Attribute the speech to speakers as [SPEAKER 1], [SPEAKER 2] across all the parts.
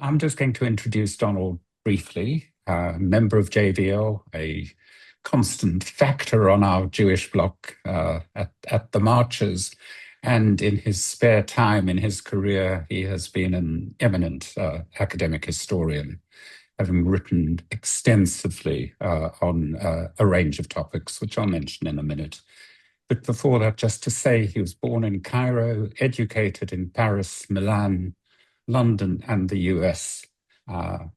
[SPEAKER 1] I'm just going to introduce Donald briefly, member of JVL, a constant factor on our Jewish bloc at the marches. And in his spare time in his career, he has been an eminent academic historian, having written extensively on a range of topics, which I'll mention in a minute. But before that, just to say he was born in Cairo, educated in Paris, Milan, London, and the US, a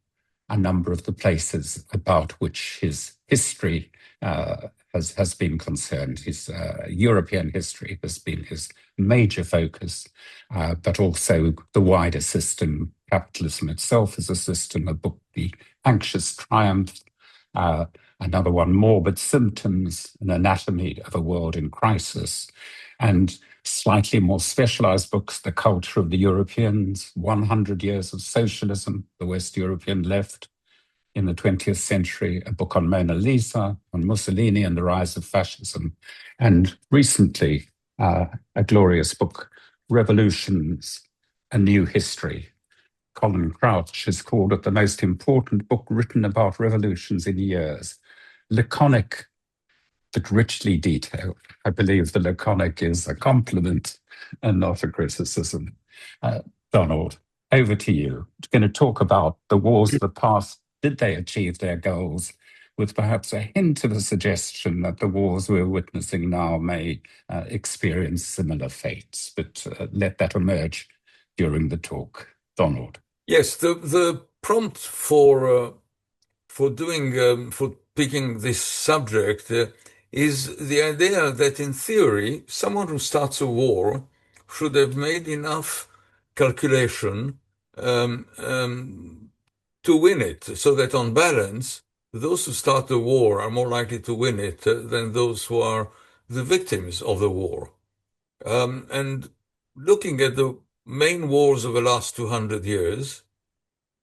[SPEAKER 1] number of the places about which his history has been concerned. His European history has been his major focus, but also the wider system. Capitalism itself is a system, a book, The Anxious Triumph, another one, Morbid Symptoms, An Anatomy of a World in Crisis, and slightly more specialized books, The Culture of the Europeans, 100 Years of Socialism, the West European Left in the 20th Century, a book on Mona Lisa, on Mussolini and the Rise of Fascism, and recently a glorious book, Revolutions, A New History. Colin Crouch has called it the most important book written about revolutions in years. Laconic, but richly detailed. I believe the laconic is a compliment and not a criticism. Donald, over to you. We're going to talk about the wars of the past. Did they achieve their goals? With perhaps a hint of a suggestion that the wars we're witnessing now may experience similar fates, but let that emerge during the talk. Donald.
[SPEAKER 2] Yes, the prompt for picking this subject is the idea that in theory, someone who starts a war should have made enough calculation to win it, so that on balance, those who start the war are more likely to win it than those who are the victims of the war. And looking at the main wars of the last 200 years,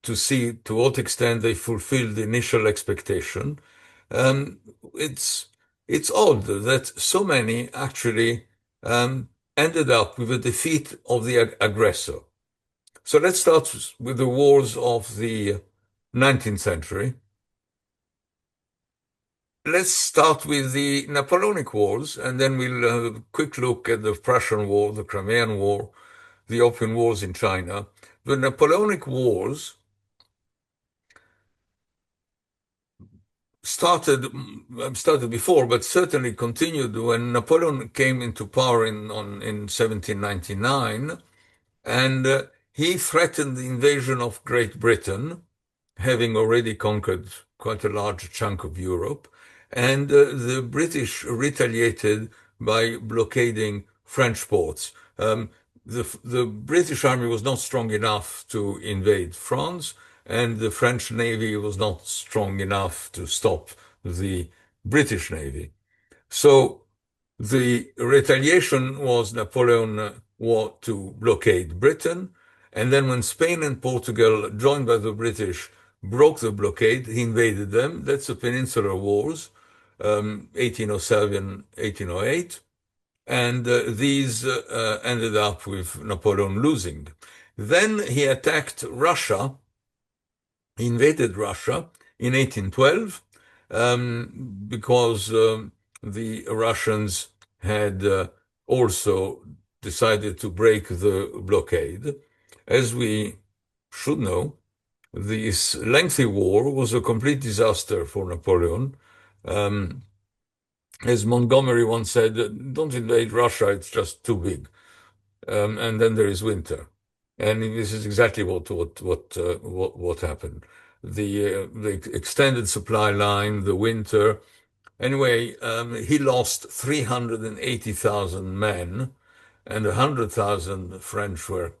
[SPEAKER 2] to see to what extent they fulfilled the initial expectation, it's odd that so many actually ended up with a defeat of the aggressor. So let's start with the wars of the 19th century. Let's start with the Napoleonic Wars, and then we'll have a quick look at the Prussian War, the Crimean War, the Opium Wars in China. The Napoleonic Wars started before, but certainly continued when Napoleon came into power in 1799, and he threatened the invasion of Great Britain, having already conquered quite a large chunk of Europe, and the British retaliated by blockading French ports. The British army was not strong enough to invade France, and the French Navy was not strong enough to stop the British Navy. So the retaliation was Napoleon war to blockade Britain, and then when Spain and Portugal, joined by the British, broke the blockade, he invaded them. That's the Peninsular Wars, 1807, 1808. And these ended up with Napoleon losing. Then he attacked Russia. He invaded Russia in 1812 because the Russians had also decided to break the blockade. As we should know, this lengthy war was a complete disaster for Napoleon. As Montgomery once said, don't invade Russia, it's just too big. And then there is winter. And this is exactly what happened. The extended supply line, the winter. Anyway, he lost 380,000 men, and 100,000 French were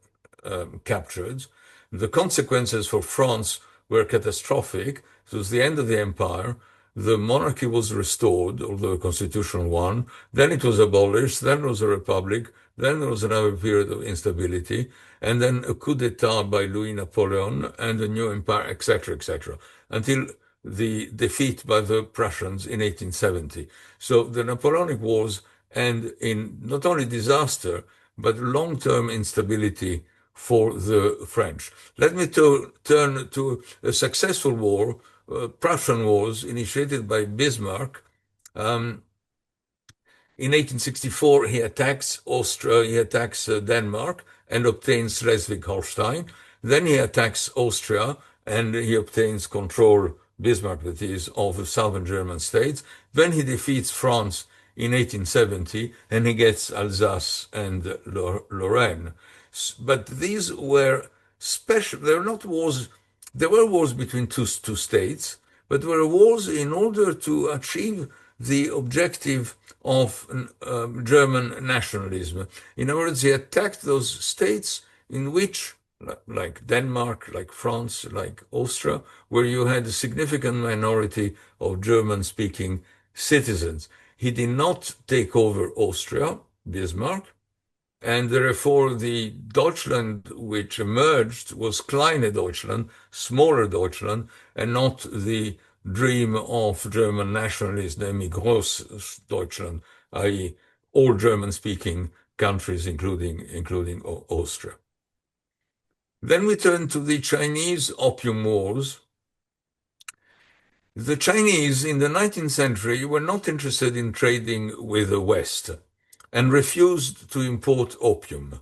[SPEAKER 2] captured. The consequences for France were catastrophic. It was the end of the empire. The monarchy was restored, although a constitutional one. Then it was abolished. Then there was a republic. Then there was another period of instability. And then a coup d'etat by Louis Napoleon and a new empire, etc., etc., until the defeat by the Prussians in 1870. So the Napoleonic Wars end in not only disaster, but long-term instability for the French. Let me turn to a successful war, Prussian Wars, initiated by Bismarck. In 1864, he attacks Austria, he attacks Denmark and obtains Schleswig-Holstein. Then he attacks Austria and he obtains control, Bismarck that is, of the southern German states. Then he defeats France in 1870 and he gets Alsace and Lorraine. But these were special, they were not wars, there were wars between two states, but there were wars in order to achieve the objective of German nationalism. In other words, he attacked those states in which, like Denmark, like France, like Austria, where you had a significant minority of German-speaking citizens. He did not take over Austria, Bismarck, and therefore the Deutschland which emerged was Kleine Deutschland, smaller Deutschland, and not the dream of German nationalists, namely Großdeutschland, i.e. all German-speaking countries, including Austria. Then we turn to the Chinese Opium Wars. The Chinese in the 19th century were not interested in trading with the West and refused to import opium.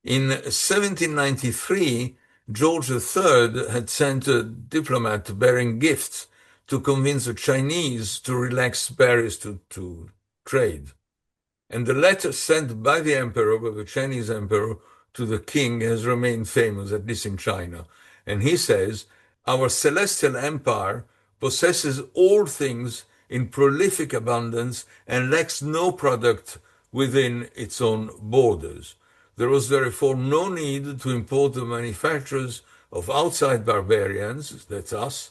[SPEAKER 2] In 1793, George III had sent a diplomat bearing gifts to convince the Chinese to relax barriers to trade. And the letter sent by the emperor, by the Chinese emperor, to the king has remained famous, at least in China. And he says, "Our celestial empire possesses all things in prolific abundance and lacks no product within its own borders. There was therefore no need to import the manufactures of outside barbarians," that's us,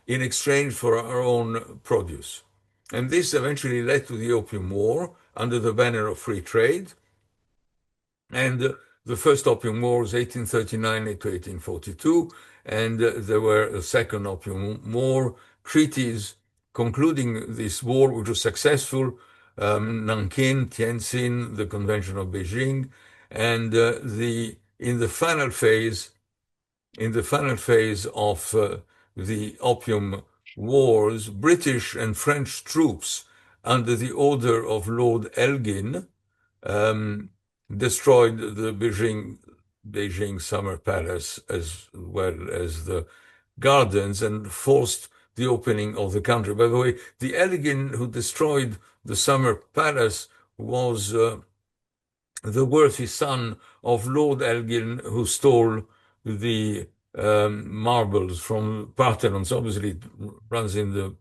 [SPEAKER 2] "in exchange for our own produce." And this eventually led to the Opium War under the banner of free trade. And the first Opium War was 1839 to 1842, and there were a second Opium War, treaties concluding this war, which was successful, Nanking, Tientsin, the Convention of Beijing, and in the final phase of the Opium Wars, British and French troops under the order of Lord Elgin destroyed the Beijing Summer Palace as well as the gardens and forced the opening of the country. By the way, the Elgin who destroyed the Summer Palace was the worthy son of Lord Elgin, who stole the marbles from Parthenon. So obviously it runs in the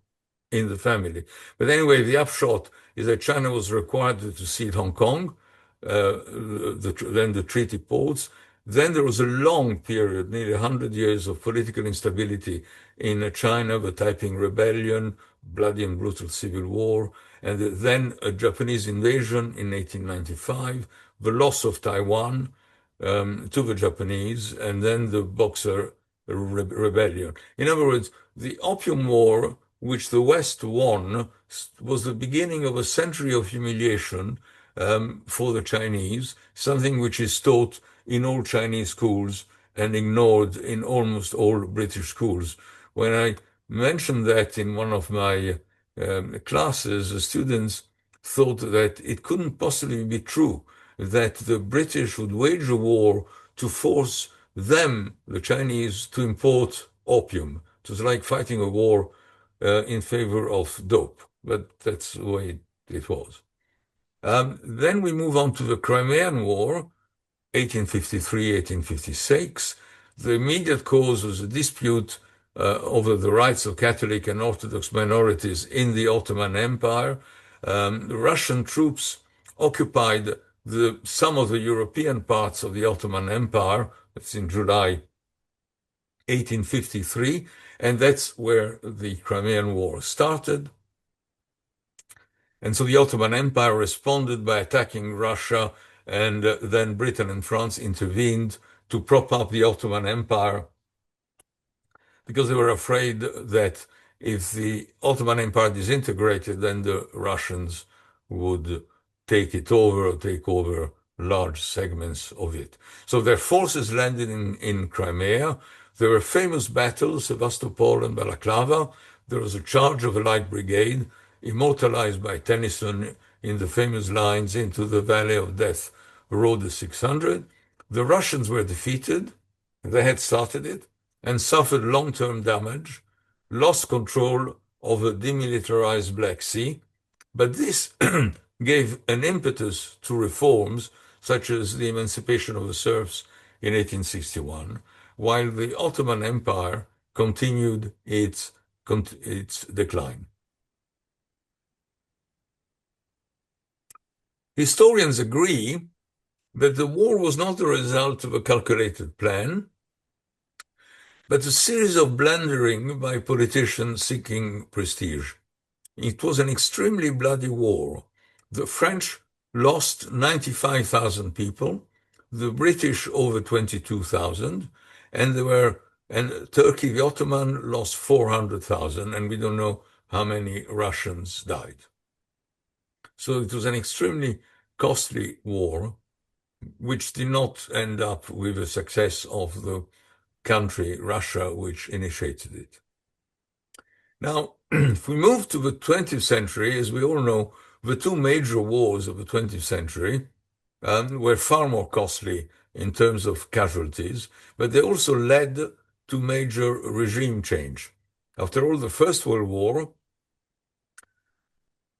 [SPEAKER 2] family. But anyway, the upshot is that China was required to cede Hong Kong, then the treaty ports. Then there was a long period, nearly 100 years of political instability in China, the Taiping Rebellion, bloody and brutal civil war, and then a Japanese invasion in 1895, the loss of Taiwan to the Japanese, and then the Boxer Rebellion. In other words, the Opium War, which the West won, was the beginning of a century of humiliation for the Chinese, something which is taught in all Chinese schools and ignored in almost all British schools. When I mentioned that in one of my classes, the students thought that it couldn't possibly be true that the British would wage a war to force them, the Chinese, to import opium. It was like fighting a war in favor of dope, but that's the way it was. Then we move on to the Crimean War, 1853-1856. The immediate cause was a dispute over the rights of Catholic and Orthodox minorities in the Ottoman Empire. The Russian troops occupied some of the European parts of the Ottoman Empire. That's in July 1853, and that's where the Crimean War started. And so the Ottoman Empire responded by attacking Russia, and then Britain and France intervened to prop up the Ottoman Empire because they were afraid that if the Ottoman Empire disintegrated, then the Russians would take it over or take over large segments of it. So their forces landed in Crimea. There were famous battles, Sevastopol and Balaclava. There was a charge of a light brigade, immortalized by Tennyson in the famous lines, "Into the valley of death rode the 600. The Russians were defeated. They had started it and suffered long-term damage, lost control of a demilitarized Black Sea. But this gave an impetus to reforms such as the emancipation of the serfs in 1861, while the Ottoman Empire continued its decline. Historians agree that the war was not the result of a calculated plan, but a series of blundering by politicians seeking prestige. It was an extremely bloody war. The French lost 95,000 people, the British over 22,000, and Turkey, the Ottoman, lost 400,000, and we don't know how many Russians died. So it was an extremely costly war, which did not end up with the success of the country, Russia, which initiated it. Now, if we move to the 20th century, as we all know, the two major wars of the 20th century were far more costly in terms of casualties, but they also led to major regime change. After all, the First World War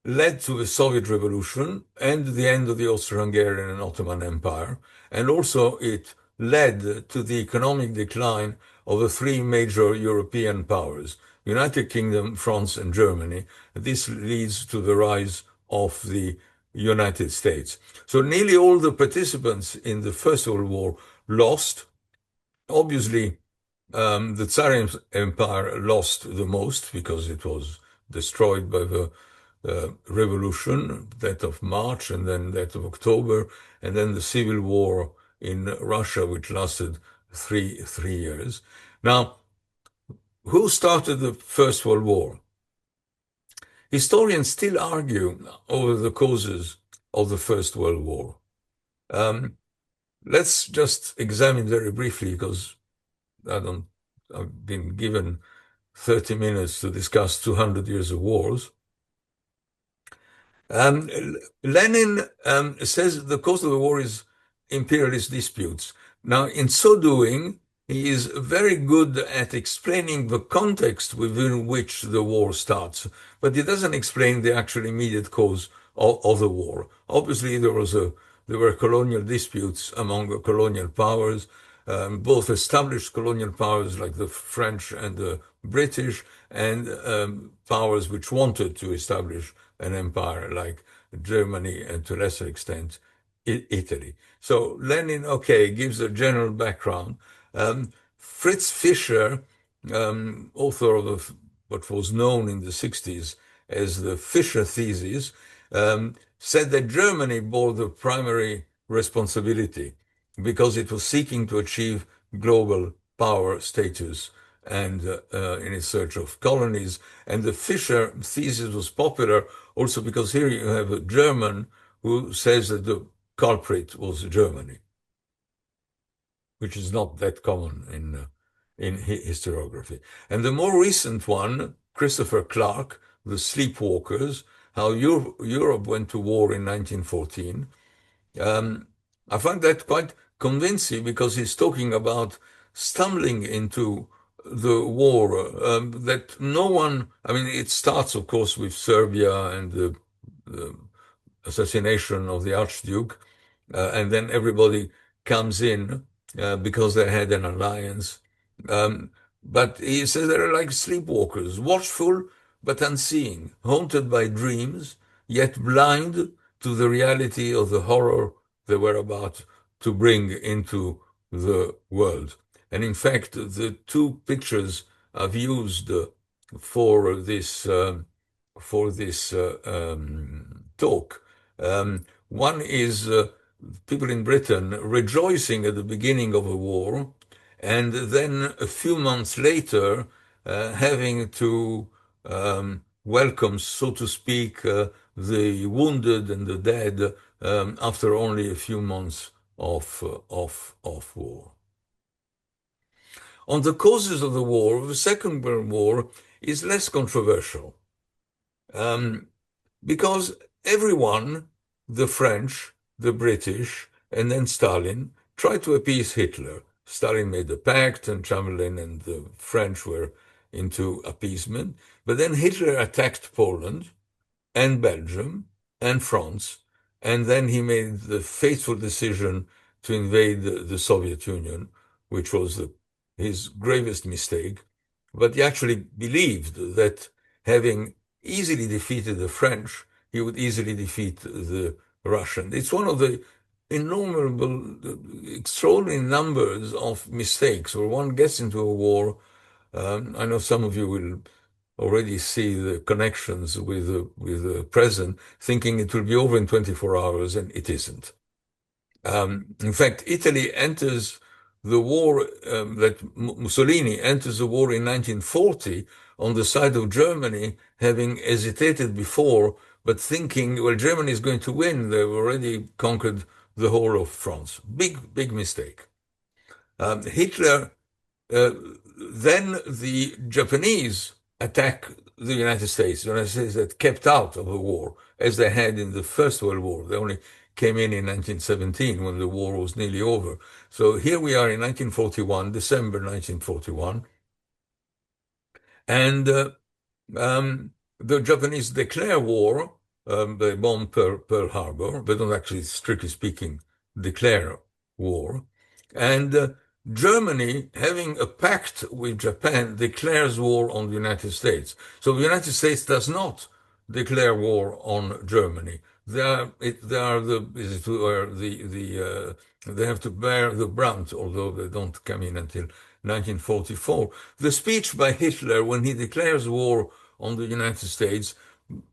[SPEAKER 2] led to the Soviet Revolution and the end of the Austro-Hungarian and Ottoman Empire, and also it led to the economic decline of the three major European powers, United Kingdom, France, and Germany. This leads to the rise of the United States. So nearly all the participants in the First World War lost. Obviously, the Tsar Empire lost the most because it was destroyed by the revolution, that of March and then that of October, and then the civil war in Russia, which lasted three years. Now, who started the First World War? Historians still argue over the causes of the First World War. Let's just examine very briefly, because I've been given 30 minutes to discuss 200 years of wars. Lenin says the cause of the war is imperialist disputes. Now, in so doing, he is very good at explaining the context within which the war starts, but he doesn't explain the actual immediate cause of the war. Obviously, there were colonial disputes among the colonial powers, both established colonial powers like the French and the British, and powers which wanted to establish an empire like Germany and to a lesser extent Italy. So Lenin, gives a general background. Fritz Fischer, author of what was known in the 60s as the Fischer thesis, said that Germany bore the primary responsibility because it was seeking to achieve global power status and in its search of colonies. And the Fischer thesis was popular also because here you have a German who says that the culprit was Germany, which is not that common in historiography. And the more recent one, Christopher Clark, The Sleepwalkers, How Europe Went to War in 1914, I find that quite convincing because he's talking about stumbling into the war that no one, it starts, of course, with Serbia and the assassination of the Archduke, and then everybody comes in because they had an alliance. But he says they're like sleepwalkers, watchful but unseeing, haunted by dreams, yet blind to the reality of the horror they were about to bring into the world. And in fact, the two pictures I've used for this talk, one is people in Britain rejoicing at the beginning of a war, and then a few months later having to welcome, so to speak, the wounded and the dead after only a few months of war. On the causes of the war, the Second World War is less controversial because everyone, the French, the British, and then Stalin, tried to appease Hitler. Stalin made a pact, and Chamberlain and the French were into appeasement. But then Hitler attacked Poland and Belgium and France, and then he made the fateful decision to invade the Soviet Union, which was his gravest mistake. But he actually believed that having easily defeated the French, he would easily defeat the Russians. It's one of the innumerable, extraordinary numbers of mistakes where one gets into a war. I know some of you will already see the connections with the present, thinking it will be over in 24 hours, and it isn't. In fact, Italy enters the war, that Mussolini enters the war in 1940 on the side of Germany, having hesitated before, but thinking, well, Germany is going to win. They've already conquered the whole of France. Big mistake. Hitler, then the Japanese attack the United States. The United States that kept out of the war, as they had in the First World War. They only came in 1917 when the war was nearly over. So here we are in 1941, December 1941. And the Japanese declare war. They bomb Pearl Harbor. They don't actually, strictly speaking, declare war. And Germany, having a pact with Japan, declares war on the United States. So the United States does not declare war on Germany. They have to bear the brunt, although they don't come in until 1944. The speech by Hitler when he declares war on the United States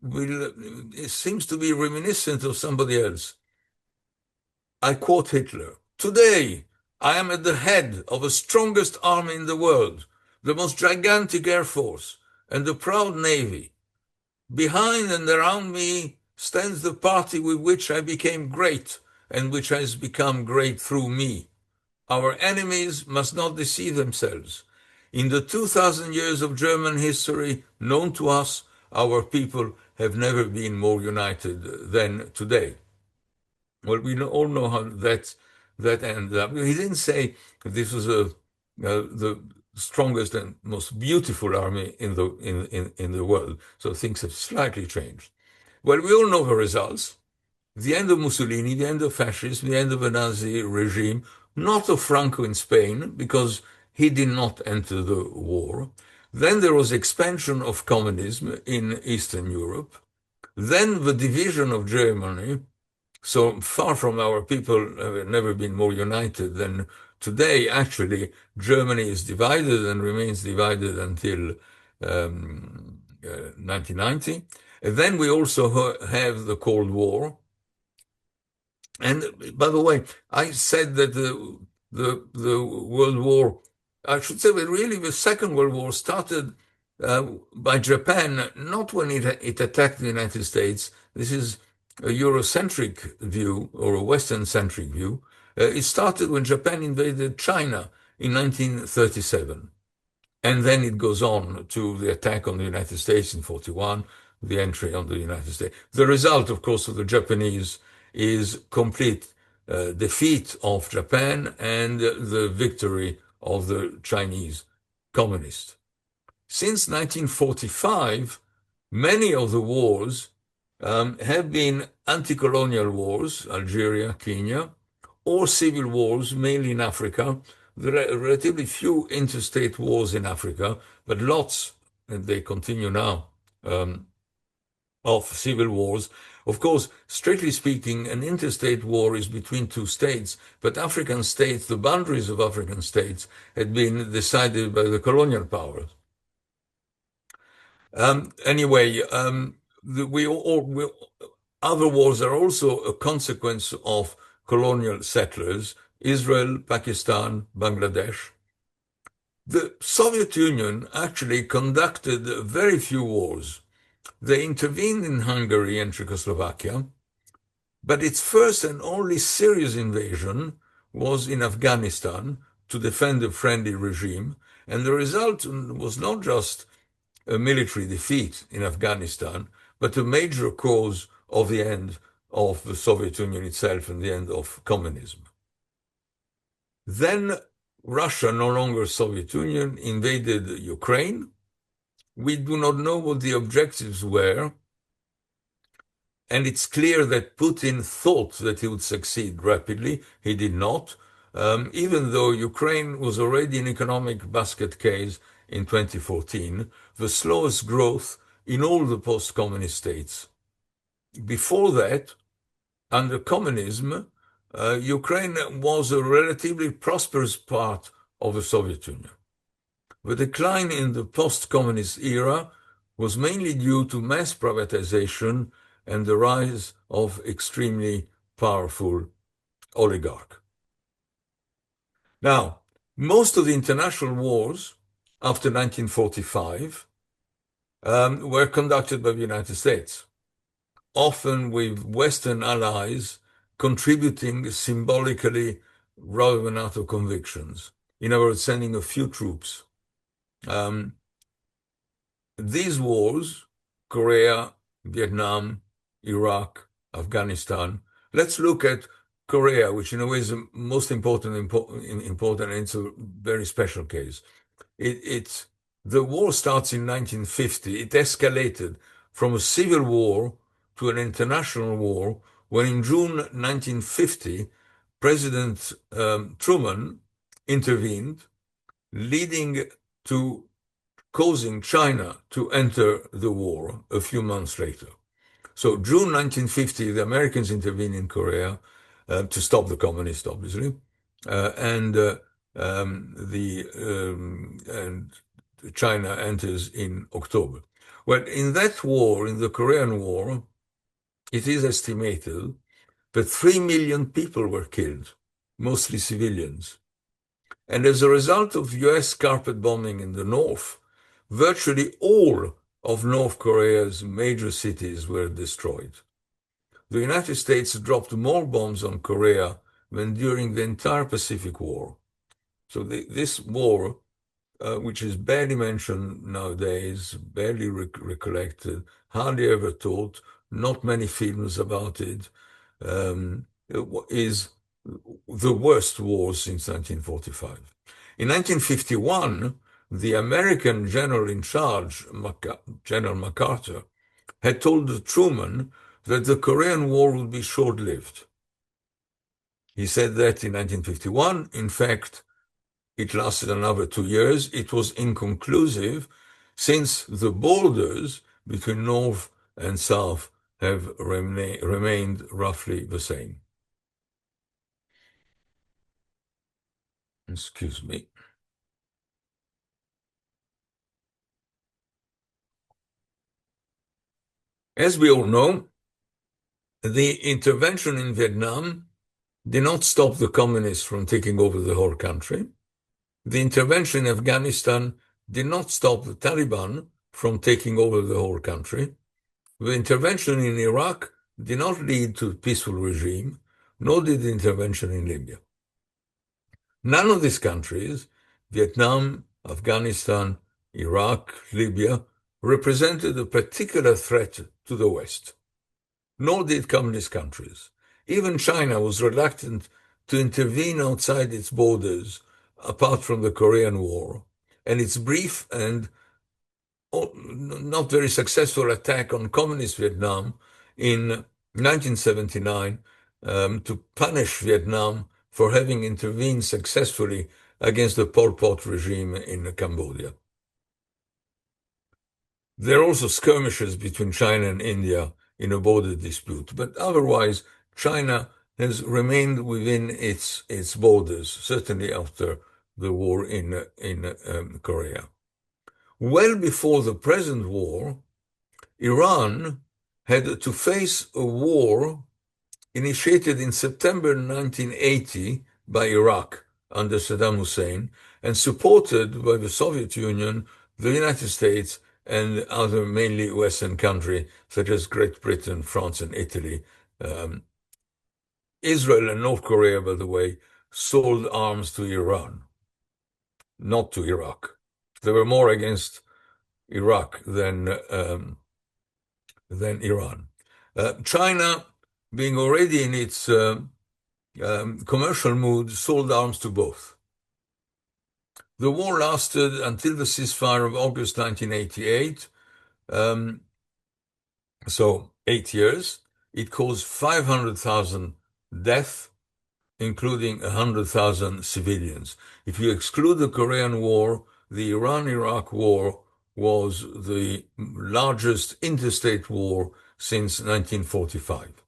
[SPEAKER 2] it seems to be reminiscent of somebody else. I quote Hitler: "Today, I am at the head of the strongest army in the world, the most gigantic air force, and the proud navy. Behind and around me stands the party with which I became great and which has become great through me. Our enemies must not deceive themselves. In the 2,000 years of German history known to us, our people have never been more united than today." Well, we all know how that ended up. He didn't say this was the strongest and most beautiful army in the world. So things have slightly changed. Well, we all know the results. The end of Mussolini, the end of fascism, the end of the Nazi regime, not of Franco in Spain, because he did not enter the war. Then there was expansion of communism in Eastern Europe. Then the division of Germany. So far from our people have never been more united than today. Actually, Germany is divided and remains divided until 1990. And then we also have the Cold War. And by the way, I said that the World War, I should say that really the Second World War started by Japan, not when it attacked the United States. This is a Eurocentric view or a Western-centric view. It started when Japan invaded China in 1937. And then it goes on to the attack on the United States in 1941, the entry on the United States. The result, of course, of the Japanese is complete defeat of Japan and the victory of the Chinese communists. Since 1945, many of the wars have been anti-colonial wars, Algeria, Kenya, or civil wars, mainly in Africa. There are relatively few interstate wars in Africa, but lots, and they continue now, of civil wars. Of course, strictly speaking, an interstate war is between two states, but African states, the boundaries of African states, had been decided by the colonial powers. Anyway, other wars are also a consequence of colonial settlers: Israel, Pakistan, Bangladesh. The Soviet Union actually conducted very few wars. They intervened in Hungary and Czechoslovakia, But its first and only serious invasion was in Afghanistan to defend a friendly regime. And the result was not just a military defeat in Afghanistan, but a major cause of the end of the Soviet Union itself and the end of communism. Then Russia, no longer Soviet Union, invaded Ukraine. We do not know what the objectives were, and it's clear that Putin thought that he would succeed rapidly. He did not, even though Ukraine was already an economic basket case in 2014, the slowest growth in all the post-communist states. Before that, under communism, Ukraine was a relatively prosperous part of the Soviet Union. The decline in the post-communist era was mainly due to mass privatization and the rise of extremely powerful oligarchs. Now, most of the international wars after 1945 were conducted by the United States, often with Western allies contributing symbolically rather than out of convictions. In other words, sending a few troops. These wars, Korea, Vietnam, Iraq, Afghanistan. Let's look at Korea, which in a way is the most important, and it's a very special case. The war starts in 1950. It escalated from a civil war to an international war when in June 1950, President Truman intervened, leading to causing China to enter the war a few months later. So June 1950, the Americans intervene in Korea to stop the communists, obviously, and China enters in October. Well, in that war, in the Korean War, it is estimated that 3 million people were killed, mostly civilians. And as a result of US carpet bombing in the north, virtually all of North Korea's major cities were destroyed. The United States dropped more bombs on Korea than during the entire Pacific War. So this war, which is barely mentioned nowadays, barely recollected, hardly ever taught, not many films about it, is the worst war since 1945. In 1951, the American general in charge, General MacArthur, had told Truman that the Korean War would be short-lived. He said that in 1951. In fact, it lasted another 2 years. It was inconclusive since the borders between North and South have remained roughly the same. Excuse me. As we all know, the intervention in Vietnam did not stop the communists from taking over the whole country. The intervention in Afghanistan did not stop the Taliban from taking over the whole country. The intervention in Iraq did not lead to a peaceful regime, nor did the intervention in Libya. None of these countries, Vietnam, Afghanistan, Iraq, Libya, represented a particular threat to the West, nor did communist countries. Even China was reluctant to intervene outside its borders, apart from the Korean War, and its brief and not very successful attack on communist Vietnam in 1979 to punish Vietnam for having intervened successfully against the Pol Pot regime in Cambodia. There are also skirmishes between China and India in a border dispute, but otherwise China has remained within its borders, certainly after the war in Korea. Well before the present war, Iran had to face a war initiated in September 1980 by Iraq under Saddam Hussein and supported by the Soviet Union, the United States, and other mainly Western countries such as Great Britain, France, and Italy Israel and North Korea, by the way, sold arms to Iran, not to Iraq. They were more against Iraq than Iran. China, being already in its commercial mood, sold arms to both. The war lasted until the ceasefire of August 1988, so 8 years. It caused 500,000 deaths, including 100,000 civilians. If you exclude the Korean War, the Iran-Iraq War was the largest interstate war since 1945.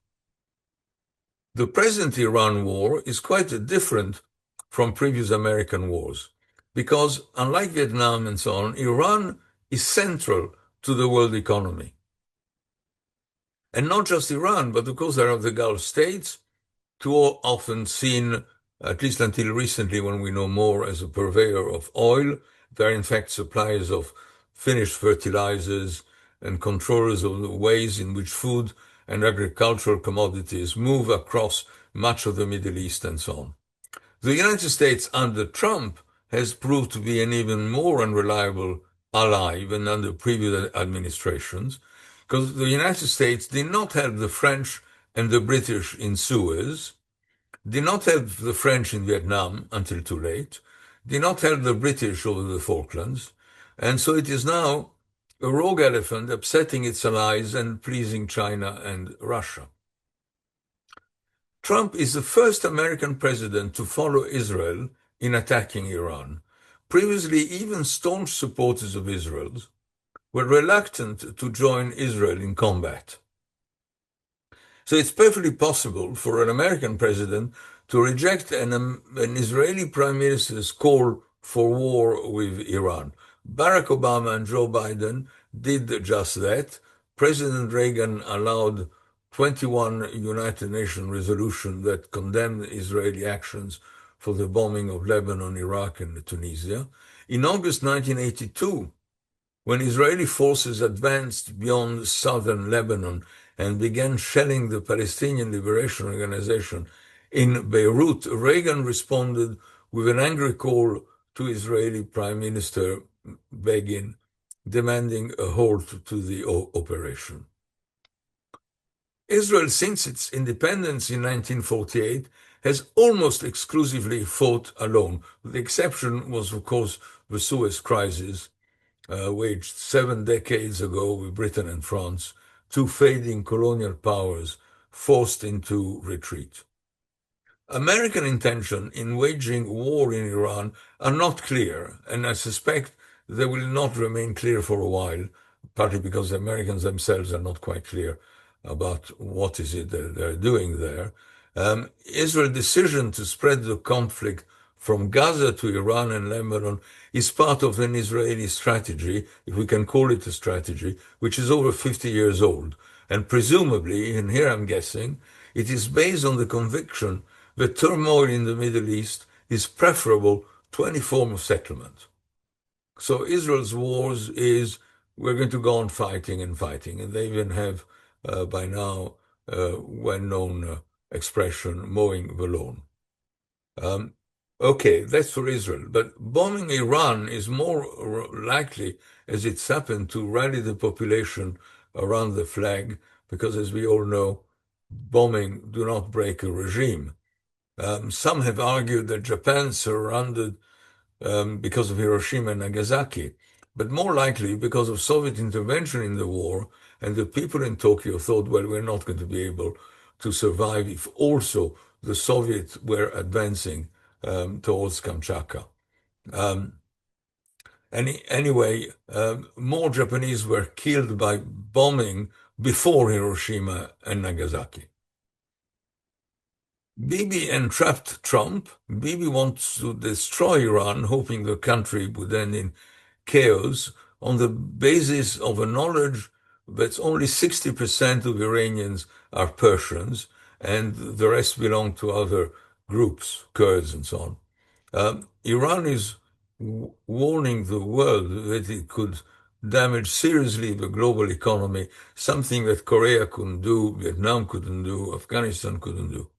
[SPEAKER 2] The present Iran war is quite different from previous American wars because, unlike Vietnam and so on, Iran is central to the world economy. And not just Iran, but of course there are the Gulf states, too often seen, at least until recently when we know more, as a purveyor of oil. They're in fact suppliers of finished fertilizers and controllers of the ways in which food and agricultural commodities move across much of the Middle East and so on. The United States under Trump has proved to be an even more unreliable ally than under previous administrations, because the United States did not help the French and the British in Suez, did not help the French in Vietnam until too late, did not help the British over the Falklands, and so it is now a rogue elephant upsetting its allies and pleasing China and Russia. Trump is the first American president to follow Israel in attacking Iran. Previously, even staunch supporters of Israel were reluctant to join Israel in combat. So it's perfectly possible for an American president to reject an Israeli prime minister's call for war with Iran. Barack Obama and Joe Biden did just that. President Reagan allowed 21 United Nations resolutions that condemned Israeli actions for the bombing of Lebanon, Iraq, and Tunisia. In August 1982, when Israeli forces advanced beyond southern Lebanon and began shelling the Palestinian Liberation Organization in Beirut, Reagan responded with an angry call to Israeli Prime Minister Begin, demanding a halt to the operation. Israel, since its independence in 1948, has almost exclusively fought alone. The exception was, of course, the Suez Crisis, waged 7 decades ago with Britain and France, two fading colonial powers forced into retreat. American intentions in waging war in Iran are not clear, and I suspect they will not remain clear for a while, partly because the Americans themselves are not quite clear about what is it that they're doing there. Israel's decision to spread the conflict from Gaza to Iran and Lebanon is part of an Israeli strategy, if we can call it a strategy, which is over 50 years old. And presumably, and here I'm guessing, it is based on the conviction that turmoil in the Middle East is preferable to any form of settlement. So Israel's wars is, we're going to go on fighting and fighting. And they even have, by now, well-known expression, mowing the lawn. Okay, that's for Israel. But bombing Iran is more likely, as it's happened, to rally the population around the flag, because as we all know, bombing do not break a regime. Some have argued that Japan surrendered because of Hiroshima and Nagasaki, but more likely because of Soviet intervention in the war, and the people in Tokyo thought, well, we're not going to be able to survive if also the Soviets were advancing towards Kamchatka. Anyway, more Japanese were killed by bombing before Hiroshima and Nagasaki. Bibi entrapped Trump. Bibi wants to destroy Iran, hoping the country would end in chaos, on the basis of a knowledge that only 60% of Iranians are Persians, and the rest belong to other groups, Kurds and so on. Iran is warning the world that it could damage seriously the global economy, something that Korea couldn't do, Vietnam couldn't do, Afghanistan couldn't do.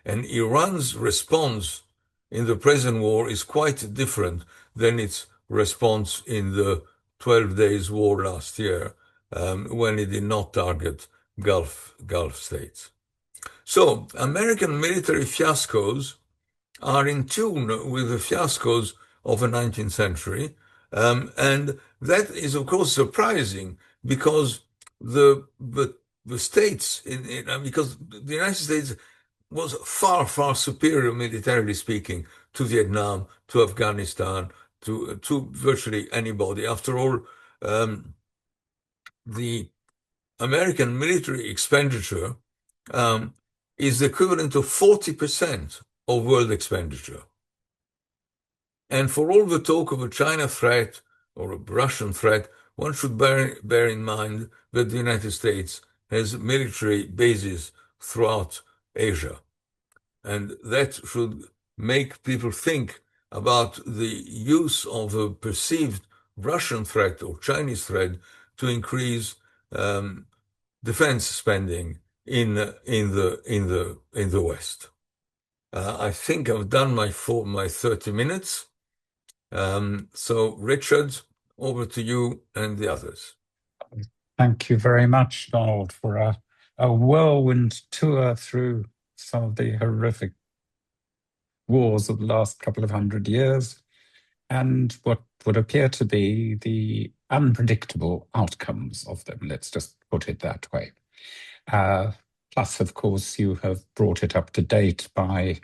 [SPEAKER 2] And Iran's response in the present war is quite different than its response in the 12 days war last year, when it did not target Gulf states. So American military fiascos are in tune with the fiascos of the 19th century. And that is, of course, surprising because the states, because the United States was far, far superior militarily speaking to Vietnam, to Afghanistan, to virtually anybody. After all, the American military expenditure is the equivalent of 40% of world expenditure. And for all the talk of a China threat or a Russian threat, one should bear in mind that the United States has military bases throughout Asia. And that should make people think about the use of a perceived Russian threat or Chinese threat to increase defense spending in the West. I think I've done my 30 minutes. So Richard, over to you and the others.
[SPEAKER 1] Thank you very much, Donald, for a whirlwind tour through some of the horrific wars of the last couple of 100 years and what would appear to be the unpredictable outcomes of them. Let's just put it that way. Plus, of course, you have brought it up to date by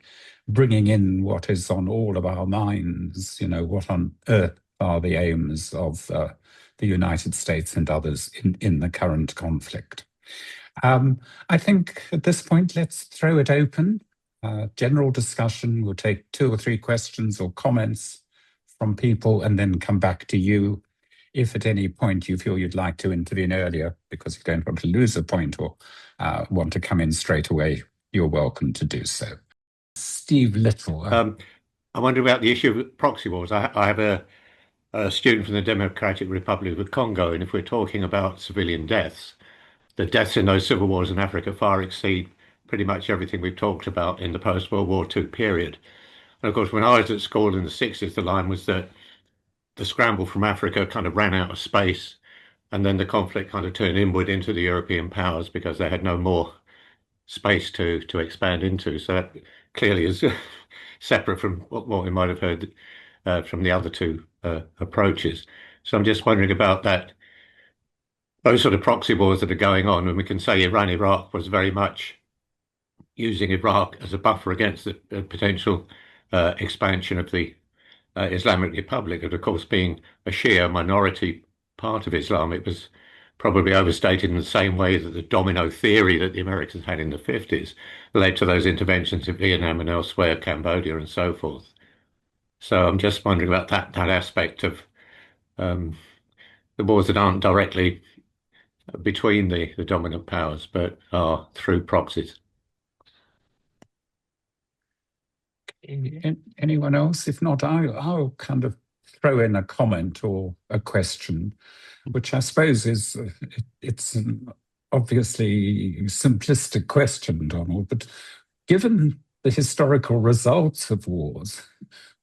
[SPEAKER 1] bringing in what is on all of our minds, what on earth are the aims of the United States and others in the current conflict. I think at this point, let's throw it open. General discussion. We'll take 2 or 3 questions or comments from people and then come back to you. If at any point you feel you'd like to intervene earlier because you don't want to lose a point or want to come in straight away, you're welcome to do so. Steve Little.
[SPEAKER 3] I wonder about the issue of proxy wars. I have a student from the Democratic Republic of Congo, and if we're talking about civilian deaths, the deaths in those civil wars in Africa far exceed pretty much everything we've talked about in the post-World War II period. And of course, when I was at school in the 60s, the line was that the scramble from Africa kind of ran out of space, and then the conflict kind of turned inward into the European powers because they had no more space to expand into. So that clearly is separate from what we might have heard from the other 2 approaches. So I'm just wondering about that, those sort of proxy wars that are going on, and we can say Iran-Iraq was very much using Iraq as a buffer against the potential expansion of the Islamic Republic. And of course, being a Shia minority part of Islam, it was probably overstated in the same way that the domino theory that the Americans had in the 50s led to those interventions in Vietnam and elsewhere, Cambodia and so forth. So I'm just wondering about that aspect of the wars that aren't directly between the dominant powers, but are through proxies.
[SPEAKER 1] Anyone else? If not, I'll kind of throw in a comment or a question, which I suppose is, it's an obviously simplistic question, Donald, but given the historical results of wars,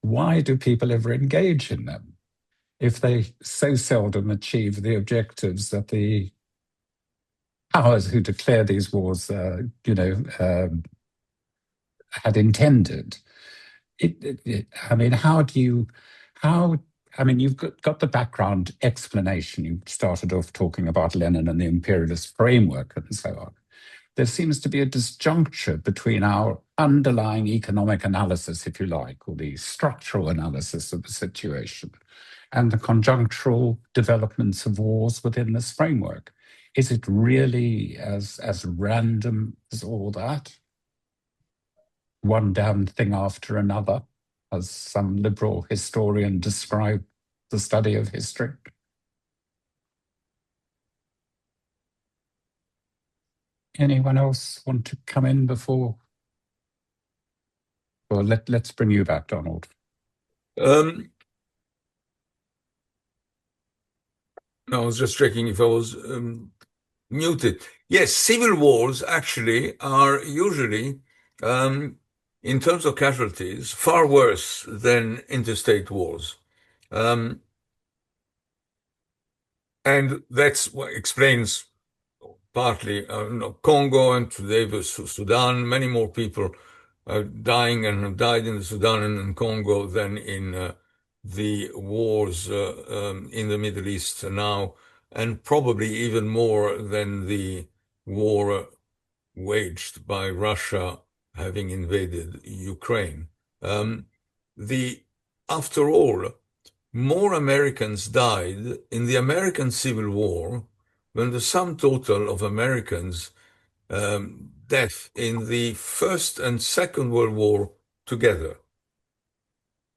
[SPEAKER 1] why do people ever engage in them if they so seldom achieve the objectives that the powers who declare these wars, had intended? I mean, you've got the background explanation. You started off talking about Lenin and the imperialist framework and so on. There seems to be a disjuncture between our underlying economic analysis, if you like, or the structural analysis of the situation, and the conjunctural developments of wars within this framework. Is it really as random as all that? One damned thing after another, as some liberal historian described the study of history? Anyone else want to come in before? Well, let's bring you back, Donald.
[SPEAKER 2] No, I was just checking if I was muted. Yes, civil wars actually are usually in terms of casualties, far worse than interstate wars. And that's what explains partly Congo and today the Sudan. Many more people are dying and have died in the Sudan and in Congo than in the wars in the Middle East now, and probably even more than the war waged by Russia having invaded Ukraine. Um, After all, more Americans died in the American Civil War than the sum total of Americans' death in the First and Second World War together.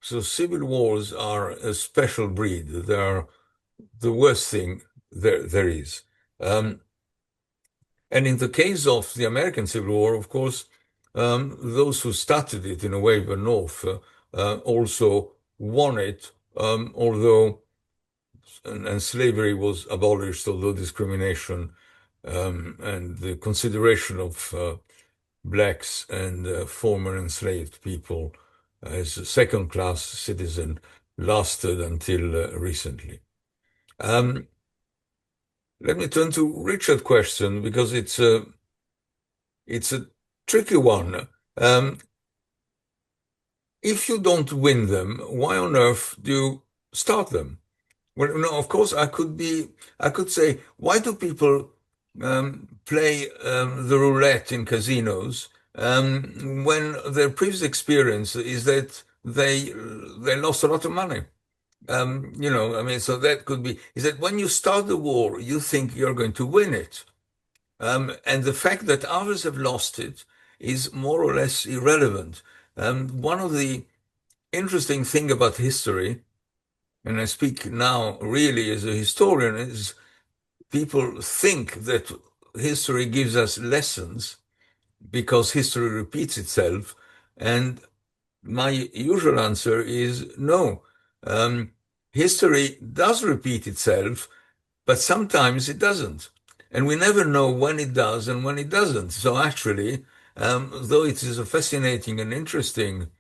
[SPEAKER 2] So civil wars are a special breed. They are the worst thing there is. And in the case of the American Civil War, of course, those who started it in a way, the North, also won it, although and slavery was abolished, although discrimination and the consideration of blacks and former enslaved people as a second-class citizen lasted until recently. Let me turn to Richard's question because it's a tricky one. If you don't win them, why on earth do you start them? Well, no, of course, I could say, why do people play the roulette in casinos when their previous experience is that they lost a lot of money? So that could be, is that when you start the war, you think you're going to win it. And the fact that others have lost it is more or less irrelevant. One of the interesting thing about history, and I speak now really as a historian, is people think that history gives us lessons because history repeats itself. And my usual answer is no. History does repeat itself, but sometimes it doesn't. And we never know when it does and when it doesn't. So actually, though it is a fascinating and interesting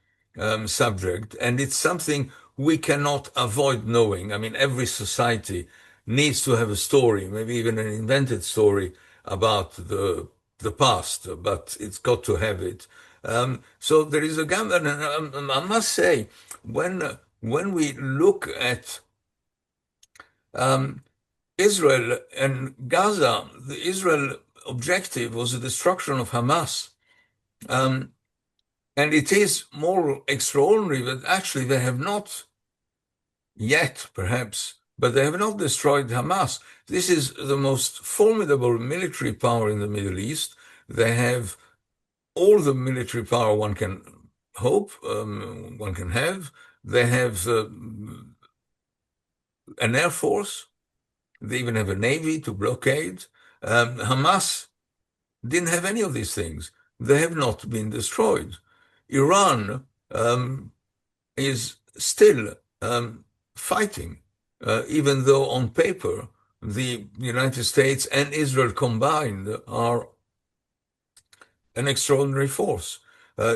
[SPEAKER 2] subject, and it's something we cannot avoid knowing. I mean, every society needs to have a story, maybe even an invented story about the past, but it's got to have it. So there is a gamut, and I must say, when we look at Israel and Gaza, the Israel objective was the destruction of Hamas. And it is more extraordinary that actually they have not yet, perhaps, but they have not destroyed Hamas. This is the most formidable military power in the Middle East. They have all the military power one can hope, one can have. They have an air force. They even have a navy to blockade. Hamas didn't have any of these things. They have not been destroyed. Iran is still fighting, even though on paper the United States and Israel combined are an extraordinary force.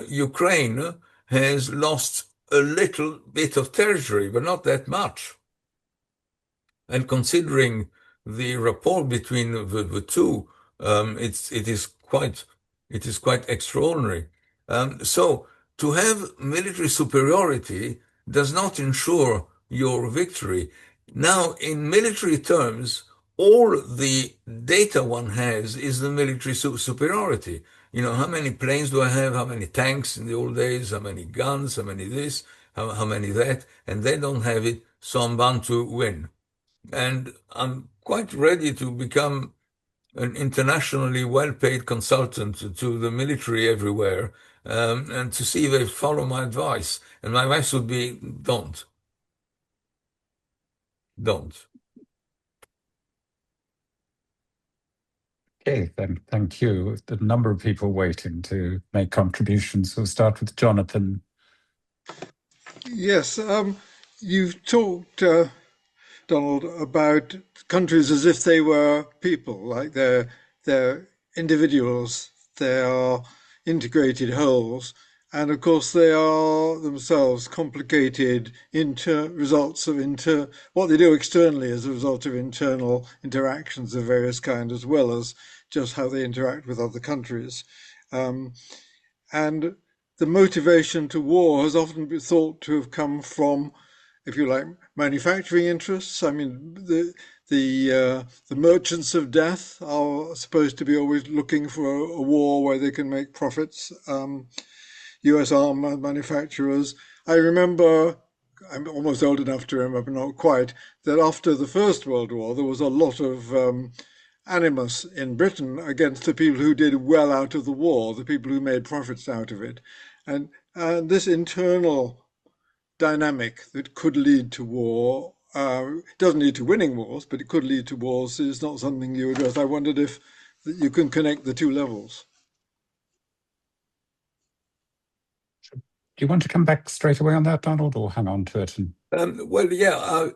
[SPEAKER 2] Ukraine has lost a little bit of territory, but not that much. And considering the rapport between the two, it is quite extraordinary. So to have military superiority does not ensure your victory. Now, in military terms, all the data one has is the military superiority. You know, how many planes do I have? How many tanks in the old days? How many guns? How many this? How many that? And they don't have it, so I'm bound to win. And I'm quite ready to become an internationally well-paid consultant to the military everywhere, and to see if they follow my advice. And my advice would be, don't.
[SPEAKER 1] Okay, then thank you. A number of people waiting to make contributions. We'll start with Jonathan.
[SPEAKER 4] Yes, you've talked, Donald, about countries as if they were people, like they're individuals, they are integrated wholes, And of course, they are themselves complicated results of what they do externally as a result of internal interactions of various kinds, as well as just how they interact with other countries. And the motivation to war has often been thought to have come from, if you like, manufacturing interests. I mean, the merchants of death are supposed to be always looking for a war where they can make profits. U.S. arms manufacturers. I remember, I'm almost old enough to remember, but not quite, that after the First World War, there was a lot of animus in Britain against the people who did well out of the war, the people who made profits out of it. And this internal dynamic that could lead to war, doesn't lead to winning wars, but it could lead to wars, is not something you address. I wondered if you can connect the two levels.
[SPEAKER 1] Do you want to come back straight away on that, Donald, or hang on to it?
[SPEAKER 2] Well, yeah.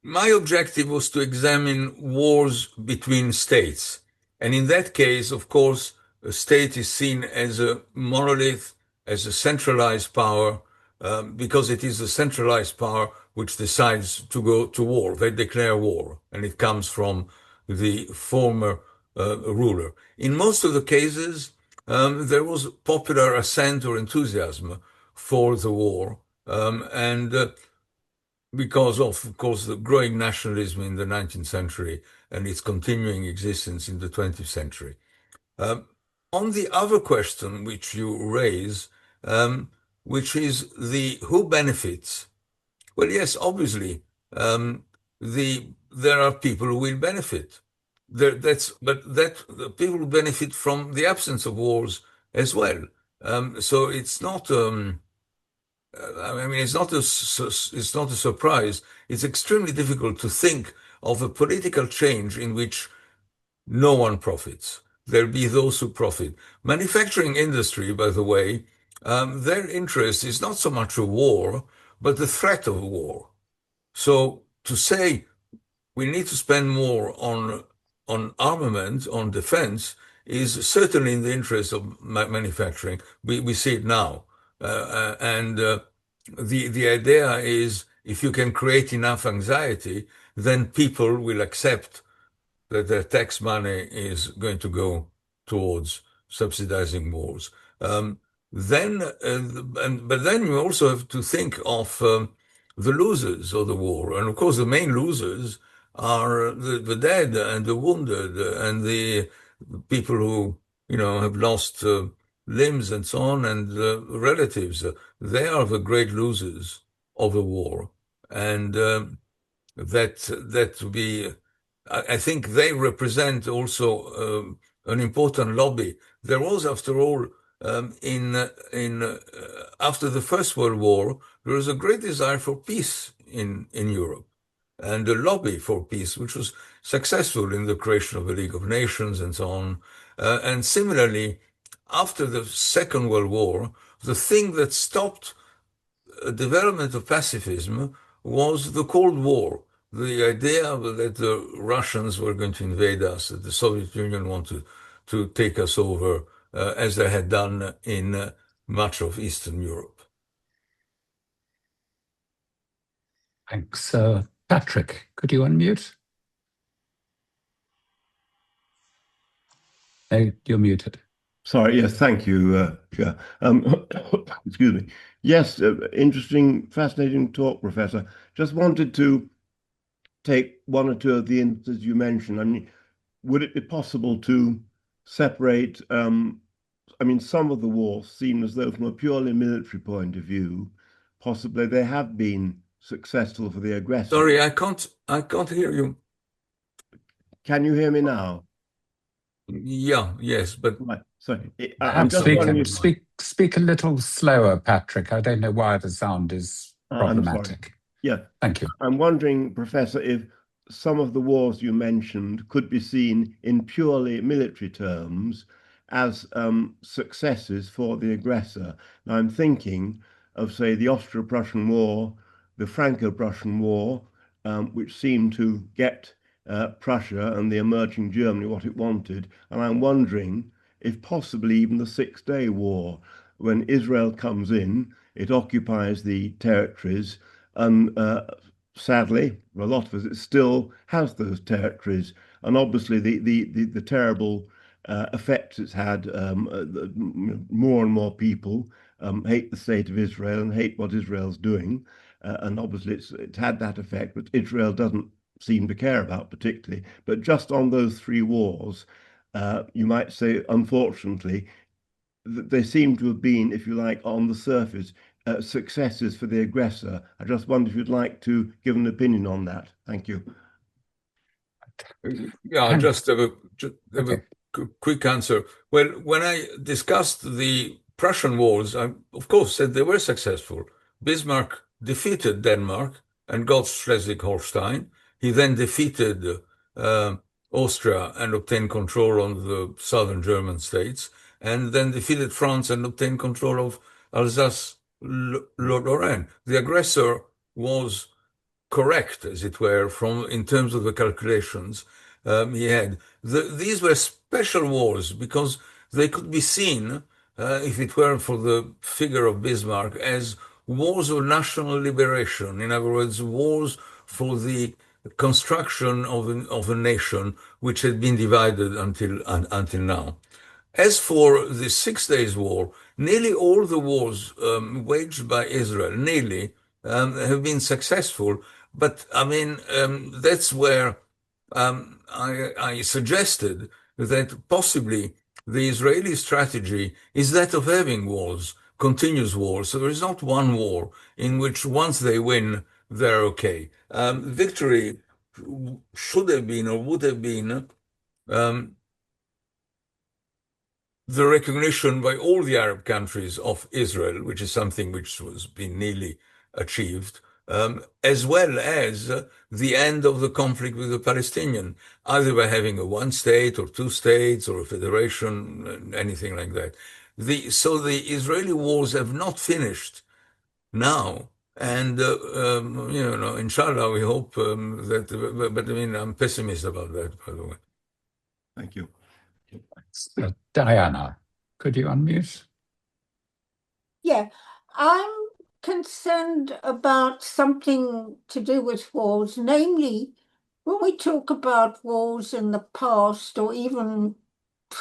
[SPEAKER 2] My objective was to examine wars between states. And in that case, of course, a state is seen as a monolith, as a centralized power, because it is a centralized power which decides to go to war. They declare war, and it comes from the former ruler. In most of the cases, there was popular assent or enthusiasm for the war, and because of course, the growing nationalism in the 19th century and its continuing existence in the 20th century. On the other question which you raise, which is the who benefits? Well, yes, obviously, there are people who will benefit. But the people who benefit from the absence of wars as well. So it's not. I mean, it's not a surprise. It's extremely difficult to think of a political change in which no one profits. There'll be those who profit. Manufacturing industry, by the way, their interest is not so much a war, but the threat of a war. So to say we need to spend more on armament, on defense, is certainly in the interest of manufacturing. We see it now. The idea is if you can create enough anxiety, then people will accept that their tax money is going to go towards subsidizing wars. But then you also have to think of the losers of the war, and of course the main losers are the dead and the wounded and the people who have lost limbs and so on, and relatives. They are the great losers of the war, and that to be. I think they represent also an important lobby. There was, after all, after the First World War, there was a great desire for peace in Europe, and a lobby for peace, which was successful in the creation of the League of Nations and so on. And similarly, after the Second World War, the thing that stopped development of pacifism was the Cold War. The idea that the Russians were going to invade us, that the Soviet Union wanted to take us over, as they had done in much of Eastern Europe.
[SPEAKER 1] Thanks. Patrick, could you unmute? No, you're muted.
[SPEAKER 5] Sorry, yes, thank you, Chair. Excuse me. Yes, interesting, fascinating talk, Professor. Just wanted to take one or two of the instances you mentioned. I mean, would it be possible to separate, I mean, some of the wars seem as though from a purely military point of view, possibly they have been successful for the aggressor.
[SPEAKER 2] Sorry, I can't hear you.
[SPEAKER 5] Can you hear me now?
[SPEAKER 2] Yeah, yes, but
[SPEAKER 5] right. Sorry,
[SPEAKER 1] I'm just speak a little slower, Patrick. I don't know why the sound is problematic.
[SPEAKER 5] Yeah,
[SPEAKER 1] thank you.
[SPEAKER 5] I'm wondering, Professor, if some of the wars you mentioned could be seen in purely military terms as successes for the aggressor. Now, I'm thinking of, say, the Austro-Prussian War, the Franco-Prussian War, which seemed to get Prussia and the emerging Germany what it wanted. And I'm wondering if possibly even the Six-Day War. when Israel comes in, it occupies the territories, and sadly, for a lot of us, it still has those territories. And obviously, the terrible effects it's had, more and more people hate the state of Israel and hate what Israel's doing. And obviously, it's had that effect, but Israel doesn't seem to care about particularly. But just on those three wars, you might say, unfortunately, they seem to have been, if you like, on the surface, successes for the aggressor. I just wonder if you'd like to give an opinion on that. Thank you.
[SPEAKER 2] Yeah, I just have a
[SPEAKER 1] Okay.
[SPEAKER 2] quick answer. Well, when I discussed the Prussian wars, I, of course, said they were successful. Bismarck defeated Denmark and got Schleswig-Holstein. He then defeated Austria and obtained control on the southern German states, and then defeated France and obtained control of Alsace-Lorraine. The aggressor was correct, as it were, from in terms of the calculations he had. These were special wars because they could be seen, if it weren't for the figure of Bismarck, as wars of national liberation. In other words, wars for the construction of a nation which had been divided until now. As for the 6 Days War, nearly all the wars waged by Israel, have been successful. But I mean, that's where I suggested that possibly the Israeli strategy is that of having wars, continuous wars. So there is not one war in which once they win, they're okay. Victory should have been or would have been the recognition by all the Arab countries of Israel, which is something which was been nearly achieved, as well as the end of the conflict with the Palestinian, either by having a one state or two states or a federation, anything like that. So the Israeli wars have not finished now. And, inshallah, we hope that, but I mean, I'm pessimist about that, by the way.
[SPEAKER 5] Thank you.
[SPEAKER 1] Diana, could you unmute?
[SPEAKER 6] Yeah, I'm concerned about something to do with wars, namely, when we talk about wars in the past or even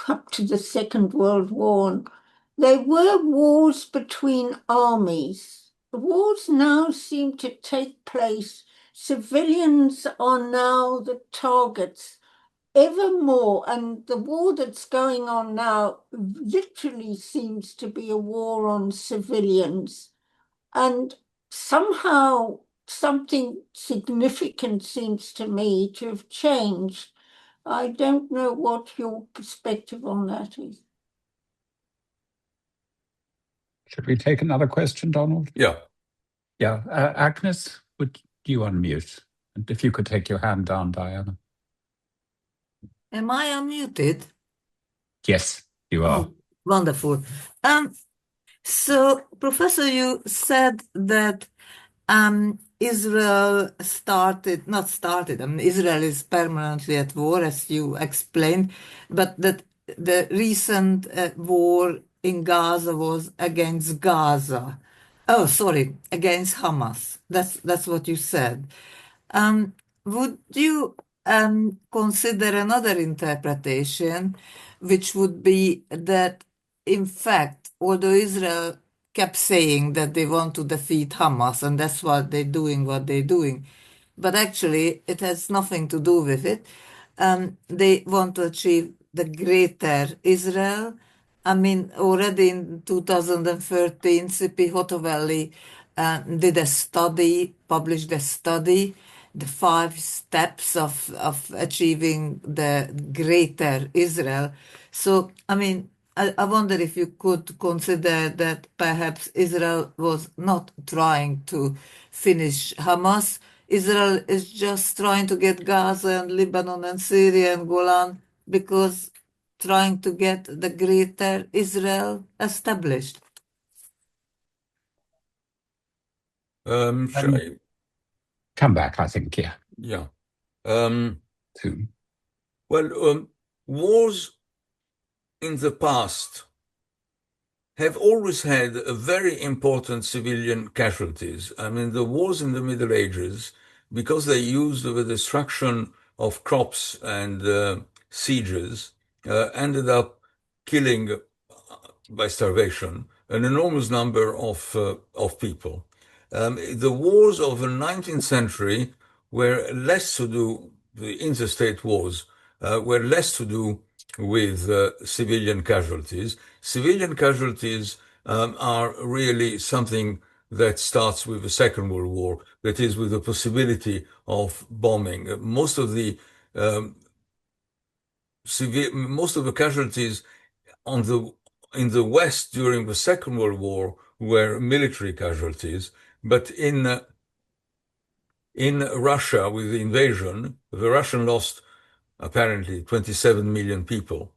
[SPEAKER 6] up to the Second World War, they were wars between armies. The wars now seem to take place. Civilians are now the targets ever more, and the war that's going on now literally seems to be a war on civilians. And somehow something significant seems to me to have changed. I don't know what your perspective on that is.
[SPEAKER 1] Should we take another question, Donald?
[SPEAKER 2] Yeah.
[SPEAKER 1] Yeah. Agnes, would you unmute? And if you could take your hand down, Diana.
[SPEAKER 7] Am I unmuted?
[SPEAKER 1] Yes, you are.
[SPEAKER 7] Oh, wonderful. So, Professor, you said that Israel Israel is permanently at war, as you explained, but that the recent war in Gaza was against Gaza. Oh, sorry, against Hamas. That's what you said. Would you consider another interpretation, which would be that, in fact, although Israel kept saying that they want to defeat Hamas, and that's why they're doing what they're doing, but actually it has nothing to do with it. They want to achieve the greater Israel. I mean, already in 2013, C.P. Hotovelli published a study, the 5 steps of achieving the greater Israel. So, I mean, I wonder if you could consider that perhaps Israel was not trying to finish Hamas. Israel is just trying to get Gaza and Lebanon and Syria and Golan because trying to get the greater Israel established.
[SPEAKER 2] Shall I?
[SPEAKER 1] Come back, I think, yeah.
[SPEAKER 2] Yeah.
[SPEAKER 1] Soon.
[SPEAKER 2] Well, wars in the past have always had a very important civilian casualties. I mean, the wars in the Middle Ages, because they used the destruction of crops and sieges, ended up killing by starvation an enormous number of people. The wars of the 19th century were less to do, the interstate wars were less to do with civilian casualties. Civilian casualties are really something that starts with the Second World War, that is, with the possibility of bombing. Most of the casualties in the West during the Second World War were military casualties, but in Russia with the invasion, the Russian lost apparently 27 million people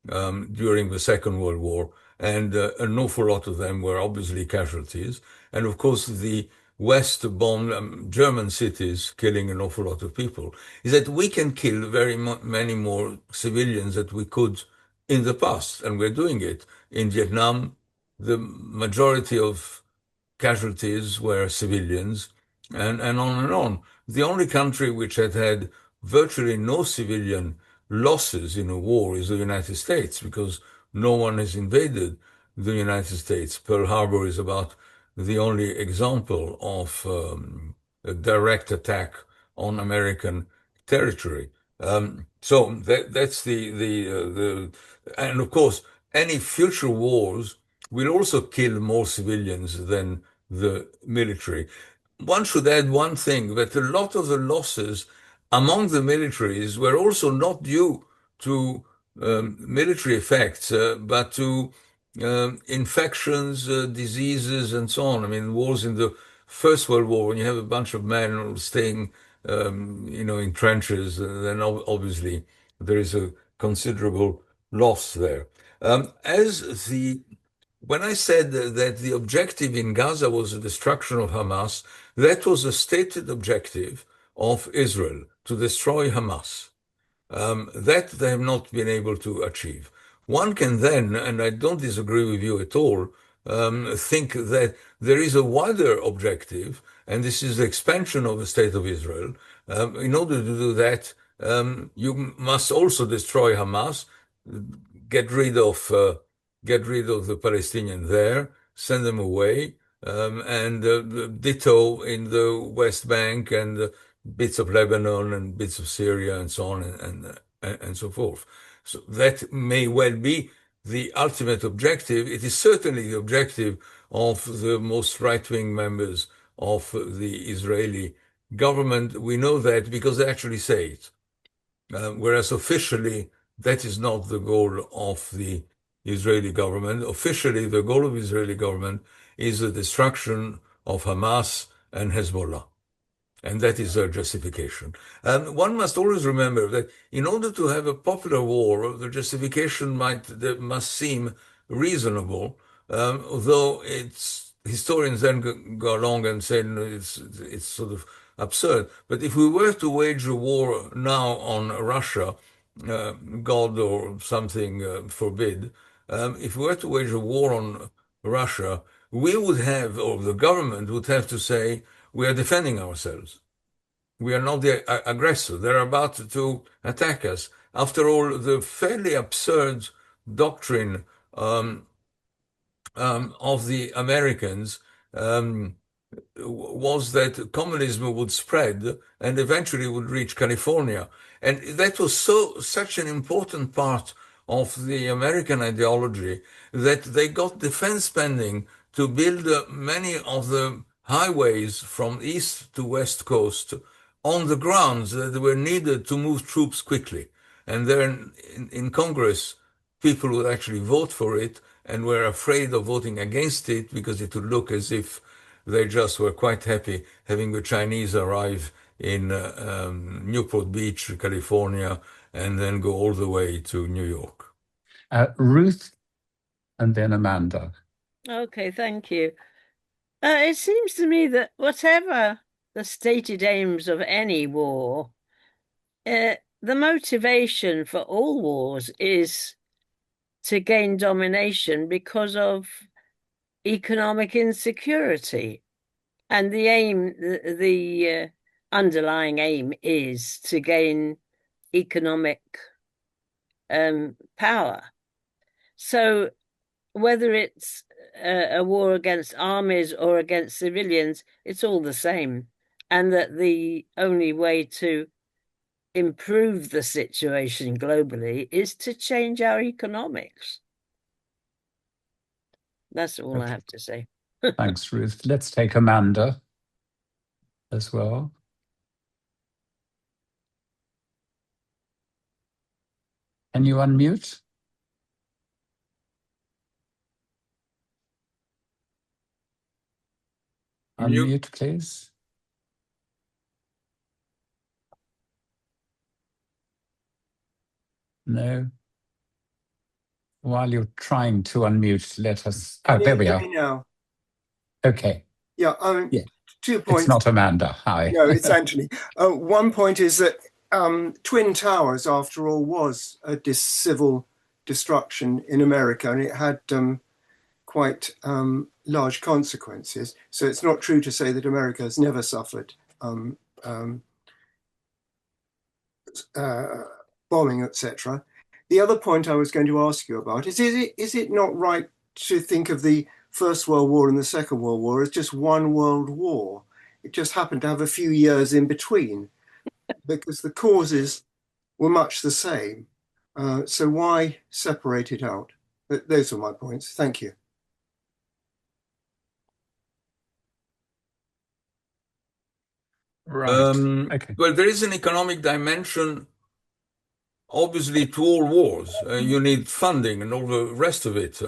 [SPEAKER 2] during the Second World War, and an awful lot of them were obviously casualties. And of course, the West bombed German cities, killing an awful lot of people. Is that we can kill very many more civilians than we could in the past, and we're doing it. In Vietnam, the majority of casualties were civilians, and on and on. The only country which had had virtually no civilian losses in a war is the United States, because no one has invaded the United States. Pearl Harbor is about the only example of a direct attack on American territory. So that's and of course, any future wars will also kill more civilians than the military. One should add one thing, that a lot of the losses among the militaries were also not due to military effects, but to infections, diseases, and so on. I mean, wars in the First World War, when you have a bunch of men staying, in trenches, then obviously there is a considerable loss there. When I said that the objective in Gaza was the destruction of Hamas, that was a stated objective of Israel, to destroy Hamas. That they have not been able to achieve. One can then, and I don't disagree with you at all, think that there is a wider objective, and this is the expansion of the State of Israel. In order to do that, you must also destroy Hamas, get rid of the Palestinians there, send them away, and ditto in the West Bank and bits of Lebanon and bits of Syria and so on and so forth. So that may well be the ultimate objective. It is certainly the objective of the most right-wing members of the Israeli government. We know that because they actually say it. Whereas officially, that is not the goal of the Israeli government. Officially, the goal of the Israeli government is the destruction of Hamas and Hezbollah. And that is their justification. And one must always remember that in order to have a popular war, the justification must seem reasonable, although historians then go along and say it's sort of absurd. But if we were to wage a war now on Russia, God or something forbid, if we were to wage a war on Russia, we would have, or the government would have to say, we are defending ourselves. We are not the aggressor. They're about to attack us. After all, the fairly absurd doctrine of the Americans was that communism would spread and eventually would reach California. And that was such an important part of the American ideology that they got defense spending to build many of the highways from east to west coast on the grounds that were needed to move troops quickly. And then in Congress, people would actually vote for it and were afraid of voting against it because it would look as if they just were quite happy having the Chinese arrive in Newport Beach, California, and then go all the way to New York.
[SPEAKER 1] Ruth, and then Amanda.
[SPEAKER 8] Okay, thank you. It seems to me that whatever the stated aims of any war, the motivation for all wars is to gain domination because of economic insecurity. And the aim, the underlying aim is to gain economic power. So whether it's a war against armies or against civilians, it's all the same. And that the only way to improve the situation globally is to change our economics. That's all I have to say.
[SPEAKER 1] Thanks, Ruth. Let's take Amanda as well. Can you unmute? Unmute, please. No. While you're trying to unmute, let us. Oh, there we are.
[SPEAKER 9] Now.
[SPEAKER 1] Okay.
[SPEAKER 9] Yeah,
[SPEAKER 1] Yeah.
[SPEAKER 9] 2 points.
[SPEAKER 1] It's not Amanda. Hi.
[SPEAKER 9] No, it's Anthony. One point is that Twin Towers, after all, was a civil destruction in America, and it had quite large consequences. So it's not true to say that America has never suffered bombing, etc. The other point I was going to ask you about is it not right to think of the First World War and the Second World War as just one world war? It just happened to have a few years in between because the causes were much the same. So why separate it out? Those are my points. Thank you.
[SPEAKER 1] Right. Okay.
[SPEAKER 2] Well, there is an economic dimension, obviously, to all wars. You need funding and all the rest of it.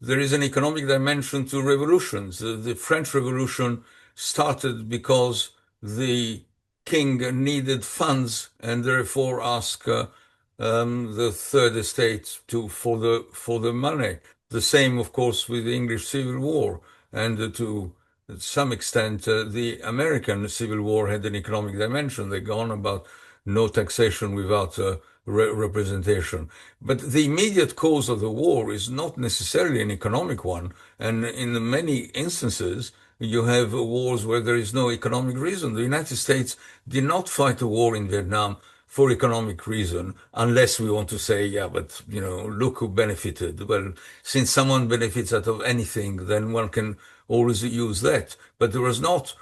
[SPEAKER 2] There is an economic dimension to revolutions. The French Revolution started because the king needed funds and therefore asked the Third Estate for the money. The same, of course, with the English Civil War, and to some extent, the American Civil War had an economic dimension. They go on about no taxation without representation. But the immediate cause of the war is not necessarily an economic one. And in many instances, you have wars where there is no economic reason. The United States did not fight a war in Vietnam for economic reason, unless we want to say, yeah, but, look who benefited. Well, since someone benefits out of anything, then one can always use that. But there was not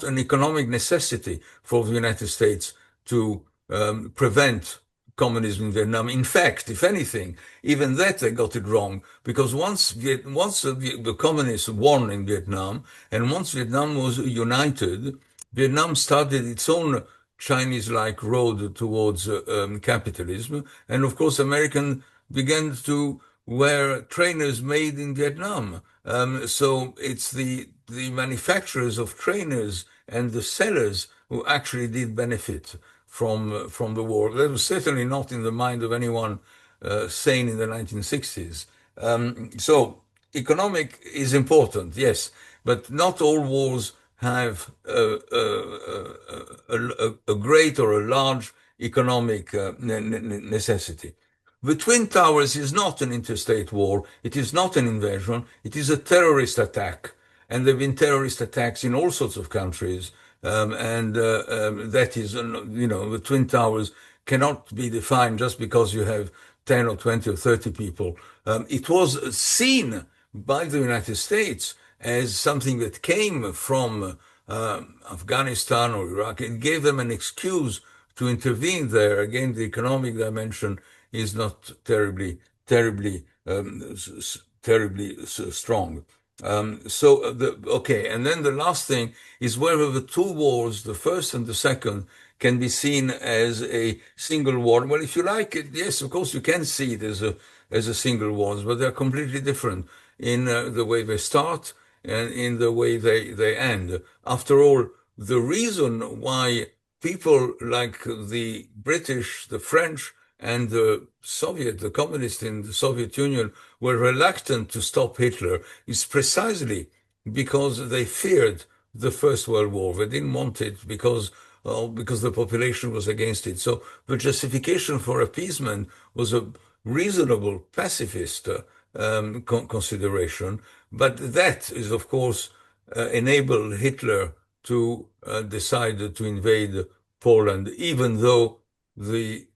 [SPEAKER 2] an economic necessity for the United States to prevent communism in Vietnam. In fact, if anything, even that they got it wrong, because once the communists won in Vietnam, and once Vietnam was united, Vietnam started its own Chinese-like road towards capitalism, and of course, Americans began to wear trainers made in Vietnam. So it's the manufacturers of trainers and the sellers who actually did benefit from the war. That was certainly not in the mind of anyone sane in the 1960s. So economic is important, yes, but not all wars have a great or a large economic necessity. The Twin Towers is not an interstate war. It is not an invasion. It is a terrorist attack. And there have been terrorist attacks in all sorts of countries. That is, the Twin Towers cannot be defined just because you have 10 or 20 or 30 people. It was seen by the United States as something that came from Afghanistan or Iraq. It gave them an excuse to intervene there. Again, the economic dimension is not terribly strong. Okay, and then the last thing is whether the two wars, the first and the second, can be seen as a single war. Well, if you like it, yes, of course you can see it as a single war, but they're completely different in the way they start and in the way they end. After all, the reason why people like the British, the French, and the communists in the Soviet Union were reluctant to stop Hitler is precisely because they feared the First World War. They didn't want it because because the population was against it. So the justification for appeasement was a reasonable pacifist consideration, but that is, of course, enabled Hitler to decide to invade Poland, even though the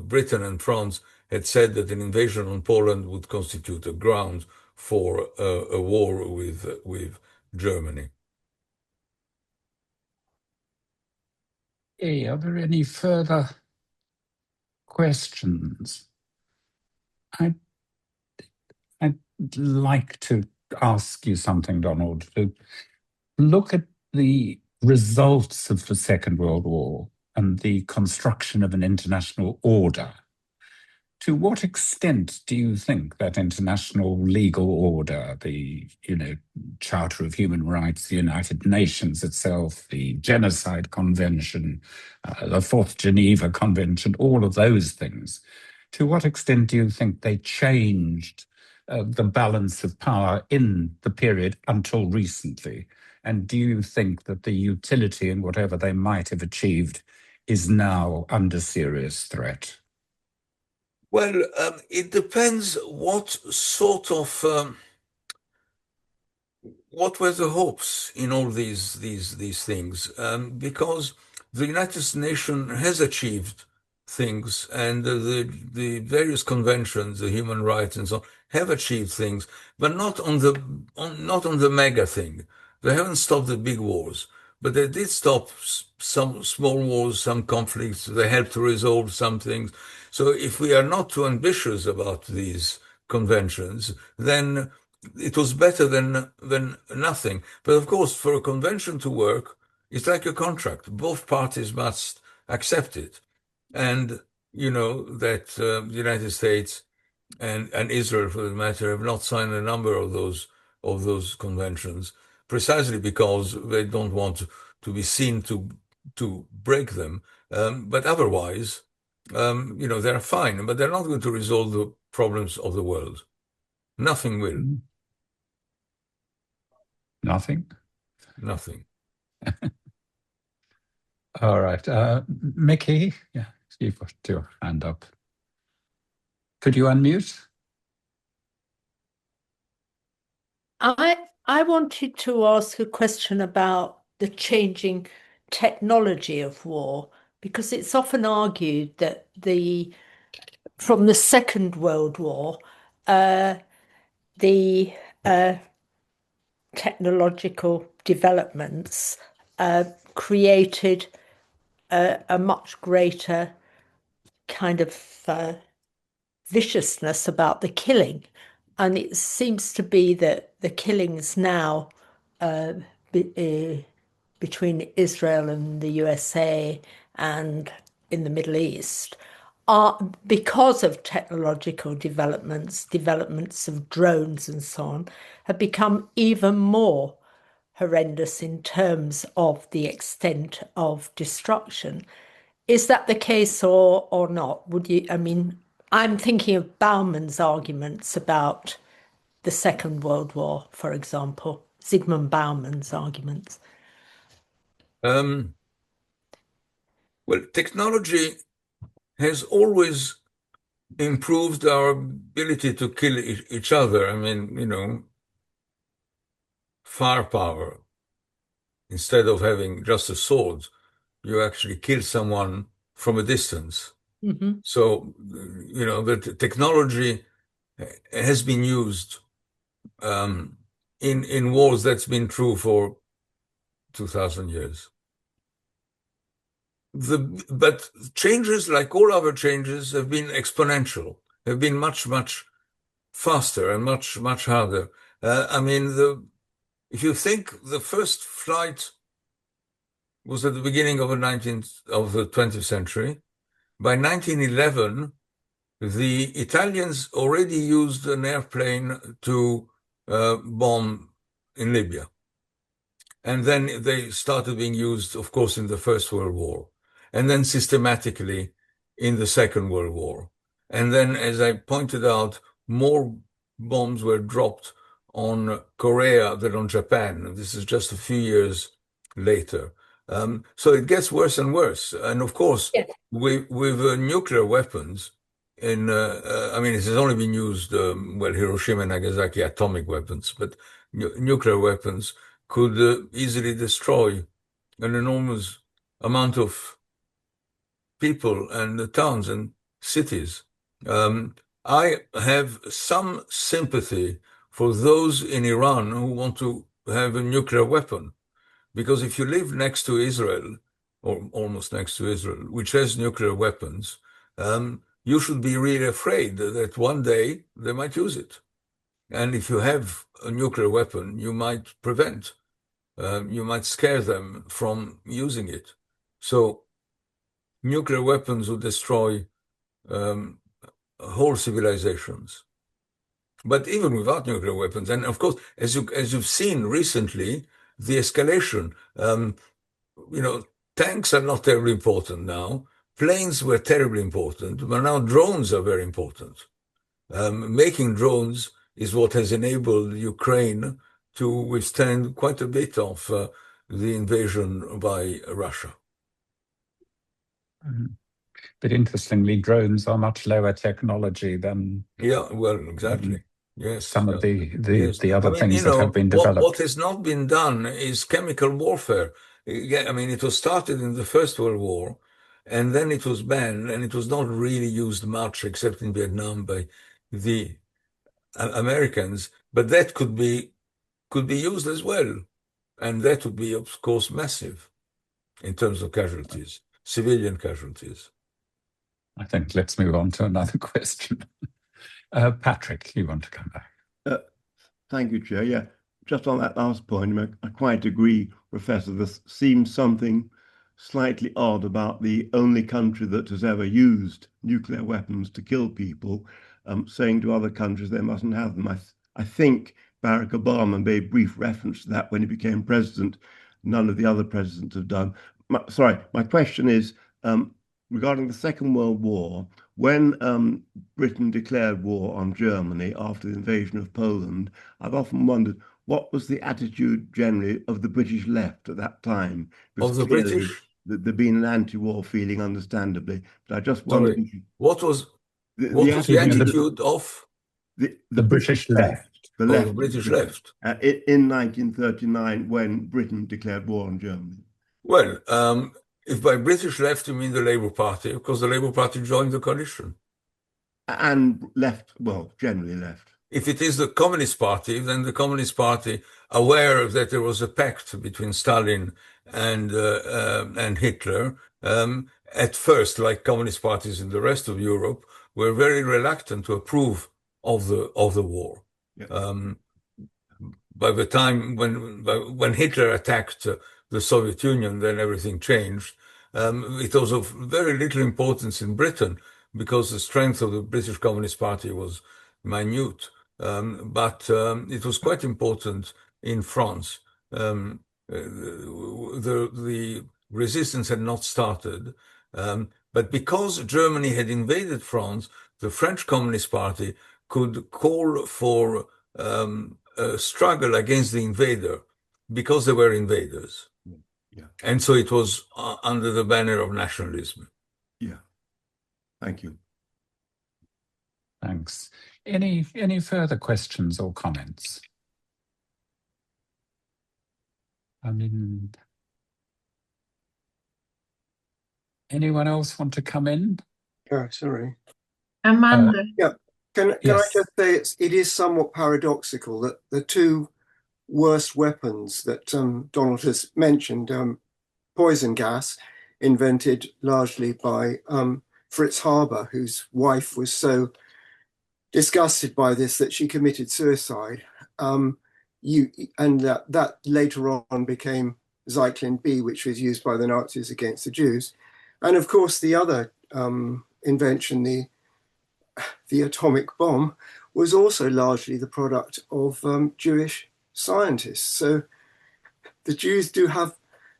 [SPEAKER 2] Britain and France had said that an invasion on Poland would constitute a ground for a war with Germany.
[SPEAKER 1] Hey, are there any further questions? I'd like to ask you something, Donald, to look at the results of the Second World War and the construction of an international order. To what extent do you think that international legal order, the Charter of Human Rights, the United Nations itself, the Genocide Convention, the Fourth Geneva Convention, all of those things, to what extent do you think they changed the balance of power in the period until recently? And do you think that the utility in whatever they might have achieved is now under serious threat?
[SPEAKER 2] Well, it depends what sort of what were the hopes in all these things, because the United Nations has achieved things, and the various conventions, the human rights and so on, have achieved things, but not on the mega thing. They haven't stopped the big wars, but they did stop some small wars, some conflicts. They helped to resolve some things. So if we are not too ambitious about these conventions, then it was better than nothing. But of course, for a convention to work, it's like a contract. Both parties must accept it. And you know that the United States and Israel, for the matter, have not signed a number of those conventions, precisely because they don't want to be seen to break them. But otherwise, they're fine. But they're not going to resolve the problems of the world. Nothing will.
[SPEAKER 1] Nothing?
[SPEAKER 2] Nothing.
[SPEAKER 1] All right. Mickey, yeah, you've got your hand up. Could you unmute?
[SPEAKER 6] I wanted to ask a question about the changing technology of war, because it's often argued that from the Second World War, the technological developments created a much greater kind of viciousness about the killing. And it seems to be that the killings now between Israel and the USA and in the Middle East are because of technological developments of drones and so on, have become even more horrendous in terms of the extent of destruction. Is that the case or not? I'm thinking of Bauman's arguments about the Second World War, for example, Zygmunt Bauman's arguments.
[SPEAKER 2] Well, technology has always improved our ability to kill each other. I mean, firepower. Instead of having just a sword, you actually kill someone from a distance.
[SPEAKER 6] Mm-hmm.
[SPEAKER 2] So, the technology has been used in wars. That's been true for 2,000 years. But changes, like all other changes, have been exponential, have been much, much faster and much, much harder. If you think the first flight was at the beginning of the 20th century, by 1911, the Italians already used an airplane to bomb in Libya. And then they started being used, of course, in the First World War, and then systematically in the Second World War. And then, as I pointed out, more bombs were dropped on Korea than on Japan. This is just a few years later. So it gets worse and worse. And of course,
[SPEAKER 6] Yes.
[SPEAKER 2] with nuclear weapons, I mean, it has only been used, well, Hiroshima and Nagasaki, atomic weapons, but nuclear weapons could easily destroy an enormous amount of people and towns and cities. I have some sympathy for those in Iran who want to have a nuclear weapon, because if you live next to Israel, or almost next to Israel, which has nuclear weapons, you should be really afraid that one day they might use it. And if you have a nuclear weapon, you might prevent, you might scare them from using it. So nuclear weapons would destroy whole civilizations. But even without nuclear weapons, and of course, as you've seen recently, the escalation, tanks are not terribly important now. Planes were terribly important, but now drones are very important. Making drones is what has enabled Ukraine to withstand quite a bit of the invasion by Russia.
[SPEAKER 1] But interestingly, drones are much lower technology than
[SPEAKER 2] Exactly. Yes.
[SPEAKER 1] some of the
[SPEAKER 2] Yes.
[SPEAKER 1] other things that have been developed.
[SPEAKER 2] What has not been done is chemical warfare. I mean, it was started in the First World War, and then it was banned, and it was not really used much except in Vietnam by the Americans. But that could be used as well, and that would be, of course, massive in terms of casualties, civilian casualties.
[SPEAKER 1] I think let's move on to another question. Patrick, you want to come back?
[SPEAKER 5] Thank you, Chair. Yeah, just on that last point, I quite agree, Professor. There seems something slightly odd about the only country that has ever used nuclear weapons to kill people, saying to other countries they mustn't have them. I think Barack Obama made brief reference to that when he became president. None of the other presidents have done. My question is, regarding the Second World War, when Britain declared war on Germany after the invasion of Poland, I've often wondered what was the attitude generally of the British left at that time.
[SPEAKER 2] Of the British?
[SPEAKER 5] There'd been an anti-war feeling, understandably, but I just wondered.
[SPEAKER 2] Sorry, what was the attitude of
[SPEAKER 1] the British left?
[SPEAKER 5] The left.
[SPEAKER 2] The British left.
[SPEAKER 5] In 1939, when Britain declared war on Germany.
[SPEAKER 2] Well, if by British left you mean the Labour Party, because the Labour Party joined the coalition.
[SPEAKER 5] And left, well, generally left.
[SPEAKER 2] If it is the Communist Party, then the Communist Party, aware that there was a pact between Stalin and Hitler, at first, like communist parties in the rest of Europe, were very reluctant to approve of the war. Yeah. By the time when Hitler attacked the Soviet Union, then everything changed. It was of very little importance in Britain because the strength of the British Communist Party was minute. But it was quite important in France. The resistance had not started. But because Germany had invaded France, the French Communist Party could call for a struggle against the invader because they were invaders. Yeah. And so it was under the banner of nationalism.
[SPEAKER 5] Yeah. Thank you.
[SPEAKER 1] Thanks. Any further questions or comments? I mean, anyone else want to come in?
[SPEAKER 9] Oh, sorry.
[SPEAKER 6] Amanda.
[SPEAKER 9] Yeah. Can
[SPEAKER 1] Yes.
[SPEAKER 9] I just say it is somewhat paradoxical that the two worst weapons that Donald has mentioned, poison gas, invented largely by Fritz Haber, whose wife was so disgusted by this that she committed suicide. And that later on became Zyklon B, which was used by the Nazis against the Jews. And of course, the other invention, the atomic bomb, was also largely the product of Jewish scientists. So the Jews do have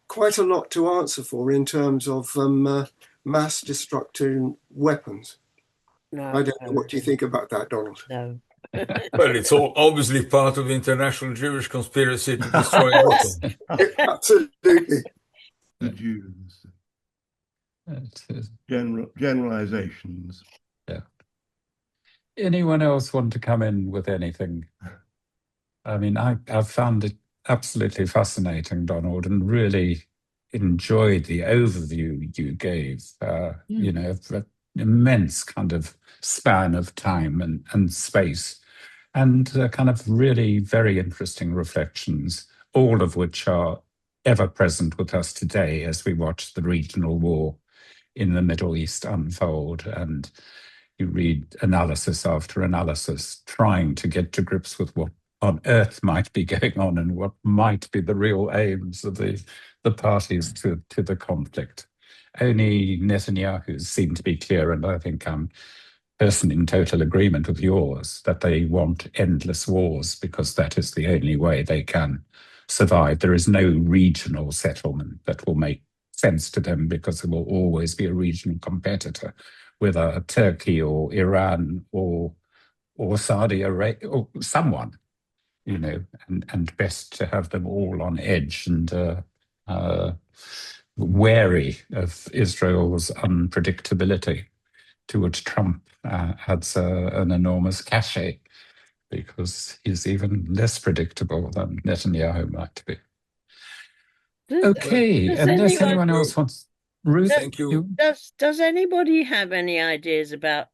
[SPEAKER 9] quite a lot to answer for in terms of mass destructive weapons.
[SPEAKER 8] No,
[SPEAKER 9] I don't know. What do you think about that, Donald?
[SPEAKER 8] No.
[SPEAKER 2] Well, it's all obviously part of the international Jewish conspiracy to destroy Britain.
[SPEAKER 9] Absolutely.
[SPEAKER 5] the Jews.
[SPEAKER 1] It's,
[SPEAKER 5] Generalizations.
[SPEAKER 1] yeah. Anyone else want to come in with anything? I mean, I've found it absolutely fascinating, Donald, and really enjoyed the overview you gave, you know, of an immense kind of span of time and space, and kind of really very interesting reflections, all of which are ever present with us today as we watch the regional war in the Middle East unfold. And you read analysis after analysis trying to get to grips with what on earth might be going on and what might be the real aims of the parties to the conflict. Only Netanyahu seemed to be clear, and I think I'm personally in total agreement with yours, that they want endless wars because that is the only way they can survive. There is no regional settlement that will make sense to them because there will always be a regional competitor, whether Turkey or Iran or Saudi Arabia or someone, you know, and best to have them all on edge and wary of Israel's unpredictability, to which Trump adds an enormous cachet because he's even less predictable than Netanyahu might be. Okay, unless anyone else wants... Ruth,
[SPEAKER 2] thank you.
[SPEAKER 8] Does anybody have any ideas about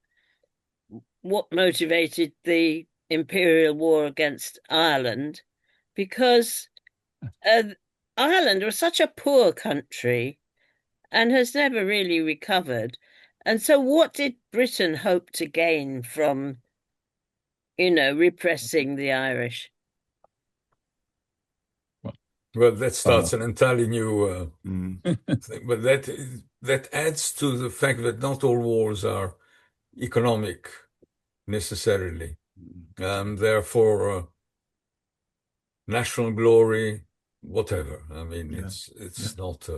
[SPEAKER 8] what motivated the imperial war against Ireland? Because Ireland was such a poor country and has never really recovered. And so what did Britain hope to gain from, you know, repressing the Irish?
[SPEAKER 2] Well, that starts an entirely new thing, but that adds to the fact that not all wars are economic necessarily. Therefore, national glory, whatever. I mean, it's not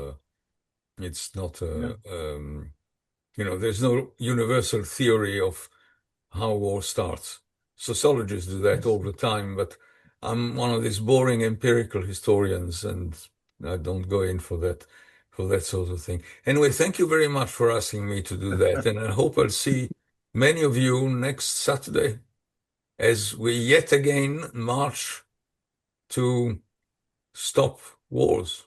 [SPEAKER 2] you know, there's no universal theory of how war starts. Sociologists do that all the time, but I'm one of these boring empirical historians, and I don't go in for that sort of thing. Anyway, thank you very much for asking me to do that, and I hope I'll see many of you next Saturday as we yet again march to stop wars.